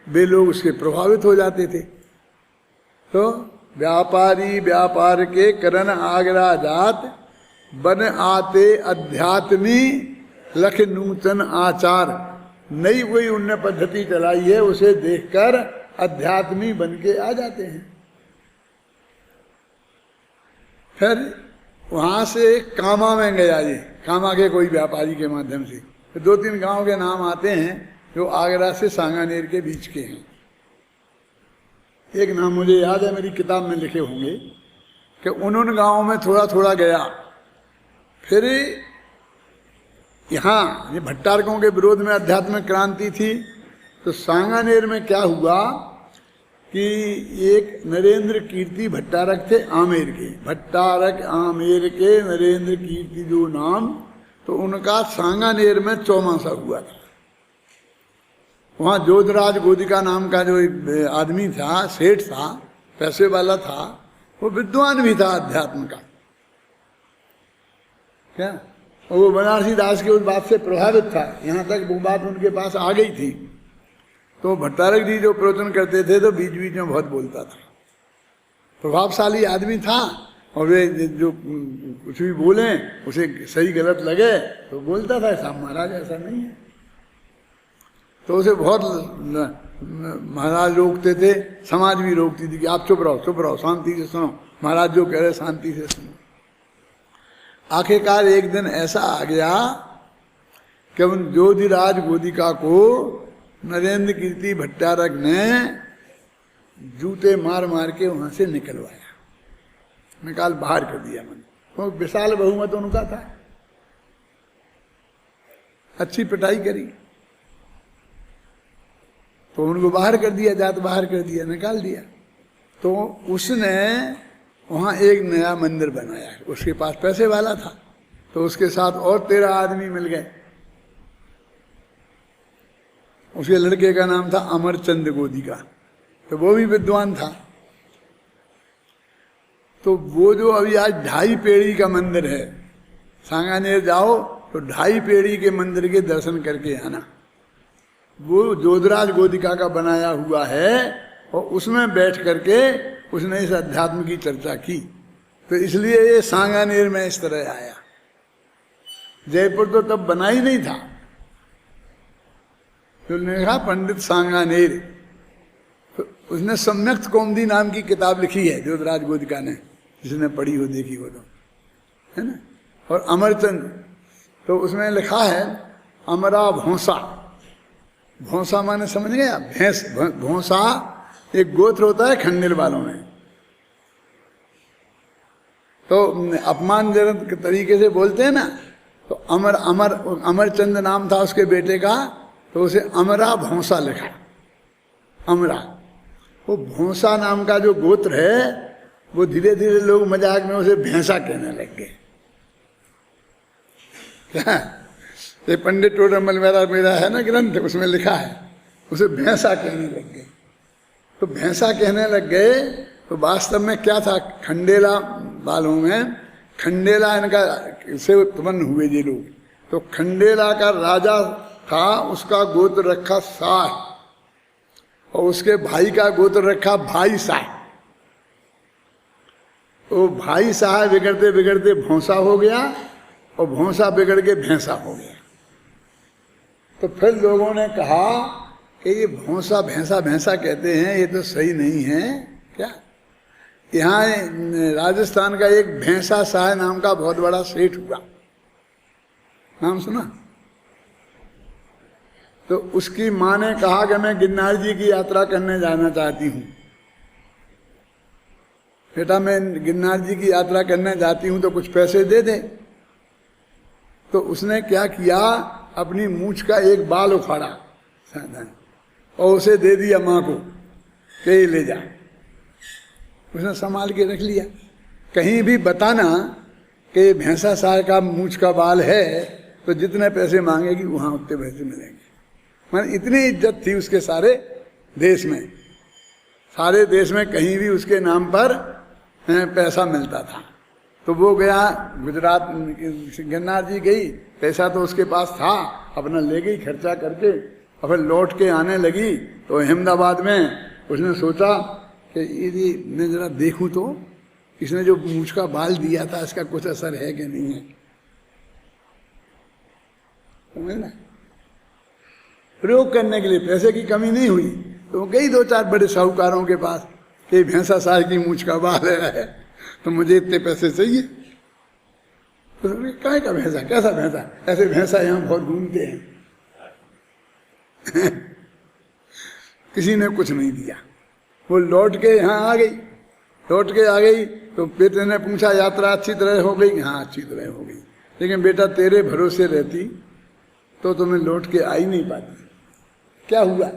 वे लोग उसके प्रभावित हो जाते थे। तो व्यापारी व्यापार के करन आगरा जात, बन आते अध्यात्मी लख नूतन आचार। नई कोई उन्होंने पद्धति चलाई है, उसे देखकर अध्यात्मी बन के आ जाते हैं। फिर वहाँ से कामा में गया जी, कामा के कोई व्यापारी के माध्यम से। तो 2-3 गांव के नाम आते हैं जो आगरा से सांगानेर के बीच के हैं। एक नाम मुझे याद है, मेरी किताब में लिखे होंगे, कि उन गांवों में थोड़ा थोड़ा गया। फिर यहाँ ये भट्टारकों के विरोध में आध्यात्मिक क्रांति थी। तो सांगानेर में क्या हुआ कि एक नरेंद्र कीर्ति भट्टारक थे आमेर के, भट्टारक आमेर के नरेंद्र कीर्ति जो नाम, तो उनका सांगानेर में चौमासा हुआ था। वहाँ जोधराज गोदिका नाम का जो एक आदमी था, सेठ था, पैसे वाला था, वो विद्वान भी था अध्यात्म का, क्या, और वो बनारसी दास के उस बात से प्रभावित था, यहाँ तक वो बात उनके पास आ गई थी। तो भट्टारक जी जो प्रवचन करते थे तो बीच बीच में बहुत बोलता था, प्रभावशाली आदमी था, और वे जो कुछ भी बोले उसे सही गलत लगे तो बोलता था, साहब महाराज ऐसा नहीं है। तो उसे बहुत महाराज रोकते थे, समाज भी रोकती थी कि आप चुप रहो, शांति से सुनो, महाराज जो कह रहे शांति से सुनो। आखिरकार एक दिन ऐसा आ गया कि उन जोधिराज गोदिका को नरेंद्र कीर्ति भट्टारक ने जूते मार मार के वहां से निकलवाया, निकाल बाहर कर दिया मन, तो विशाल बहुमत उनका था, अच्छी पिटाई करी तो उनको बाहर कर दिया, जात बाहर कर दिया, निकाल दिया। तो उसने वहाँ एक नया मंदिर बनाया, उसके पास पैसे वाला था, तो उसके साथ और 13 आदमी मिल गए। उसके लड़के का नाम था अमरचंद गोदिका, तो वो भी विद्वान था। तो वो जो अभी आज 2.5 पेड़ी का मंदिर है, सांगानेर जाओ तो 2.5 पेड़ी के मंदिर के दर्शन करके आना, वो जोधराज गोदिका का बनाया हुआ है, और उसमें बैठ करके उसने इस अध्यात्म की चर्चा की। तो इसलिए ये सांगानेर में इस तरह आया, जयपुर तो तब बना ही नहीं था। तो उन्होंने कहा पंडित सांगानेर, तो उसने सम्यक्त कौमुदी नाम की किताब लिखी है जोधराज गोदिका ने, जिसने पढ़ी हो देखी हो तो, है ना। और अमरचंद, तो उसमें लिखा है अमरा भौंसा, भौंसा माने समझ गया, भैंस, भौंसा एक गोत्र होता है खंडेल वालों में। तो अपमानजनक तरीके से बोलते हैं ना, तो अमरचंद नाम था उसके बेटे का, तो उसे अमरा भौंसा लिखा, अमरा। वो भौंसा नाम का जो गोत्र है, वो धीरे धीरे लोग मजाक में उसे भैंसा कहने लग गए। क्या ये पंडित टोडरमल मेरा है ना ग्रंथ, उसमें लिखा है, उसे भैंसा कहने लग गए। तो भैंसा कहने लग गए, तो वास्तव में क्या था, खंडेला वालों में, खंडेला इनका से उत्पन्न हुए ये लोग। तो खंडेला का राजा था, उसका गोत्र रखा शाह, और उसके भाई का गोत्र रखा भाई शाह। तो भाई शाह बिगड़ते बिगड़ते भौंसा हो गया, और भौंसा बिगड़ के भैंसा हो गया। तो फिर लोगों ने कहा कि ये भौंसा भैंसा भैंसा कहते हैं, ये तो सही नहीं है क्या। यहाँ राजस्थान का एक भैंसा शाह नाम का बहुत बड़ा सेठ हुआ, नाम सुना। तो उसकी माँ ने कहा कि मैं गिरनार जी की यात्रा करने जाना चाहती हूँ, बेटा मैं गिरनार जी की यात्रा करने जाती हूँ तो कुछ पैसे दे दे। तो उसने क्या किया, अपनी मूछ का एक बाल उखाड़ा और उसे दे दिया माँ को कि ले जा। उसने संभाल के रख लिया, कहीं भी बताना कि भैंसा सार का मूछ का बाल है, तो जितने पैसे मांगेगी वहाँ उतने पैसे मिलेंगे। माने इतनी इज्जत थी उसके सारे देश में, सारे देश में कहीं भी उसके नाम पर पैसा मिलता था। तो वो गया गुजरात, गिरनार जी गई, पैसा तो उसके पास था, अपना ले गई खर्चा करके, और फिर लौट के आने लगी। तो अहमदाबाद में उसने सोचा कि ये मैं जरा देखूं तो इसने जो मूछ का बाल दिया था इसका कुछ असर है कि नहीं है, समझ ना। प्रयोग करने के लिए पैसे की कमी नहीं हुई, तो गई 2-4 बड़े साहूकारों के पास कि भैंसा साल की मूछ का बाल है, तो मुझे इतने पैसे चाहिए। तो काय का भैंसा, कैसा भैंसा, ऐसे भैंसा यहाँ बहुत घूमते हैं। किसी ने कुछ नहीं दिया। वो लौट के यहाँ आ गई, लौट के आ गई तो बेटे ने पूछा यात्रा अच्छी तरह हो गई? हाँ अच्छी तरह हो गई, लेकिन बेटा तेरे भरोसे रहती तो तुम्हें लौट के आ ही नहीं पाती, क्या हुआ?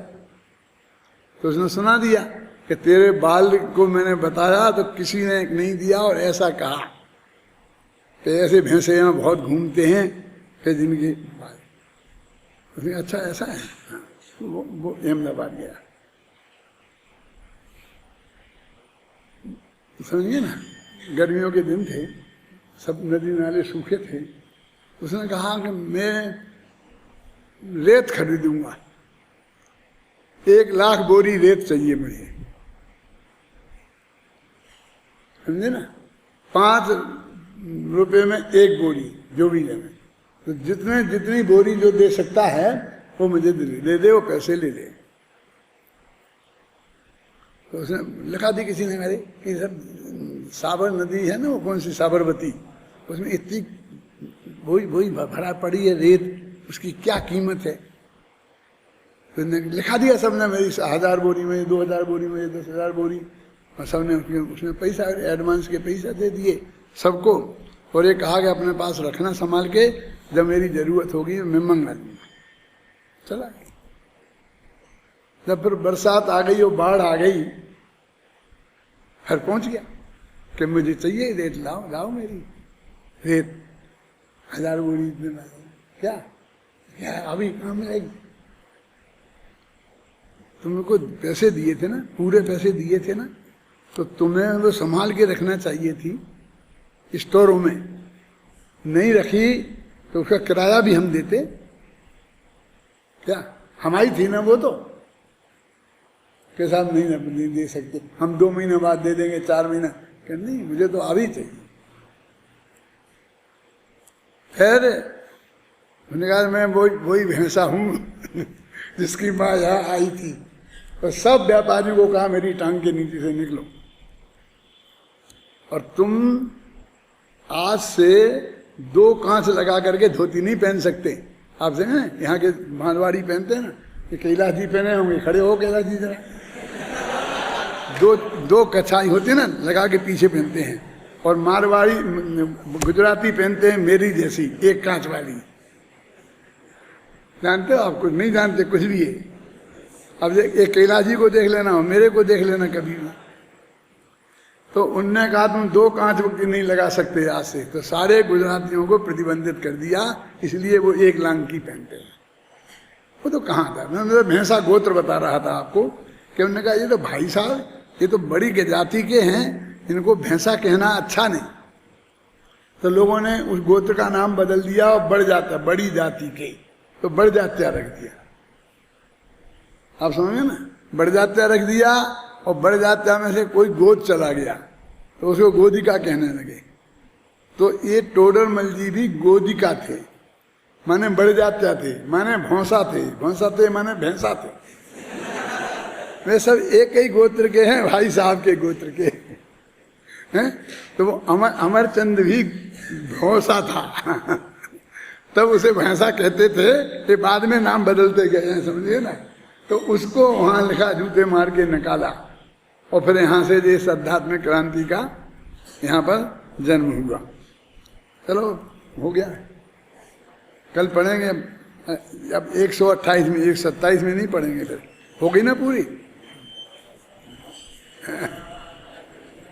तो उसने सुना दिया कि तेरे बाल को मैंने बताया तो किसी ने नहीं दिया और ऐसा कहा, तो ऐसे भैंसे यहाँ बहुत घूमते हैं फिर जिनके बाल। उसने अच्छा ऐसा है, हाँ। वो अहमदाबाद गया, समझिए ना, गर्मियों के दिन थे, सब नदी नाले सूखे थे। उसने कहा कि मैं रेत खरीदूंगा, 1 लाख बोरी रेत चाहिए मुझे, समझे ना, 5 रुपए में 1 बोरी जो भी लेना। तो जितनी बोरी जो दे सकता है वो मुझे दे दे, वो पैसे ले ले। तो उसने लिखा दी किसी ने मेरे कि सर साबर नदी है ना, वो कौन सी साबरमती, उसमें इतनी वही भरा पड़ी है रेत, उसकी क्या कीमत है। तो लिखा दिया सबने, मेरी 1000 बोरी में, 2000 बोरी में, 10,000 बोरी, और सबने उसमें पैसा एडवांस के पैसा दे दिए सबको। और ये कहा कि अपने पास रखना संभाल के, जब मेरी जरूरत होगी मैं मंगा लूंगा। चला गया। जब फिर बरसात आ गई और बाढ़ आ गई, फिर पहुंच गया कि मुझे चाहिए रेत, लाओ लाओ मेरी रेत, 1000 बोरी देना। क्या अभी काम मिलेगी? तुमको पैसे दिए थे ना, पूरे पैसे दिए थे ना, तो तुम्हें वो संभाल के रखना चाहिए थी स्टोरों में। नहीं रखी तो उसका किराया भी हम देते। क्या हमारी थी ना वो, तो के साथ नहीं दे सकते, हम 2 महीने बाद दे देंगे, 4 महीना, कि नहीं मुझे तो अभी चाहिए। फिर उन्होंने कहा मैं वही भैंसा हूँ जिसकी माँ यहाँ आई थी। तो सब व्यापारियों को कहा मेरी टांग के नीचे से निकलो, और तुम आज से 2 कांच लगा करके धोती नहीं पहन सकते। आप देखें यहाँ के मारवाड़ी पहनते हैं ना, कि कैलाश जी पहने होंगे, खड़े हो कैलाश जी जरा, 2 कछाई होती है ना लगा के पीछे पहनते हैं, और मारवाड़ी गुजराती पहनते हैं मेरी जैसी 1 कांच वाली। जानते हो आप? कुछ नहीं जानते, कुछ भी है। अब एक कैलाश जी को देख लेना, मेरे को देख लेना कभी भी। तो उनने कहा तुम 2 कांच नहीं लगा सकते आज से, तो सारे गुजरातियों को प्रतिबंधित कर दिया, इसलिए वो 1 लांकी पहनते हैं। वो तो कहाँ था, मैं भैंसा गोत्र बता रहा था आपको, कि उन्होंने कहा ये तो भाई साहब ये तो बड़ी जाति के हैं, इनको भैंसा कहना अच्छा नहीं। तो लोगों ने उस गोत्र का नाम बदल दिया और बड़ी जाति के, तो बड़ जात्या रख दिया। आप समझे ना, बड़ जात्या रख दिया, और बड़ जात्या में से कोई गोद चला गया तो उसको गोदिका कहने लगे। तो ये टोडरमल जी भी गोदिका थे, माने बड़ जात्या थे, माने भौंसा थे माने भैंसा थे। वे सब एक ही गोत्र के हैं, भाई साहब के गोत्र के हैं। तो वो अमरचंद भी भौंसा था तब उसे भैंसा कहते थे, ये बाद में नाम बदलते गए हैं, समझिए ना। तो उसको वहां लिखा, जूते मार के निकाला, और फिर यहाँ से ये आध्यात्मिक क्रांति का यहाँ पर जन्म हुआ। चलो हो गया, कल पढ़ेंगे। अब 128 में 127 में नहीं पढ़ेंगे, फिर हो गई ना पूरी।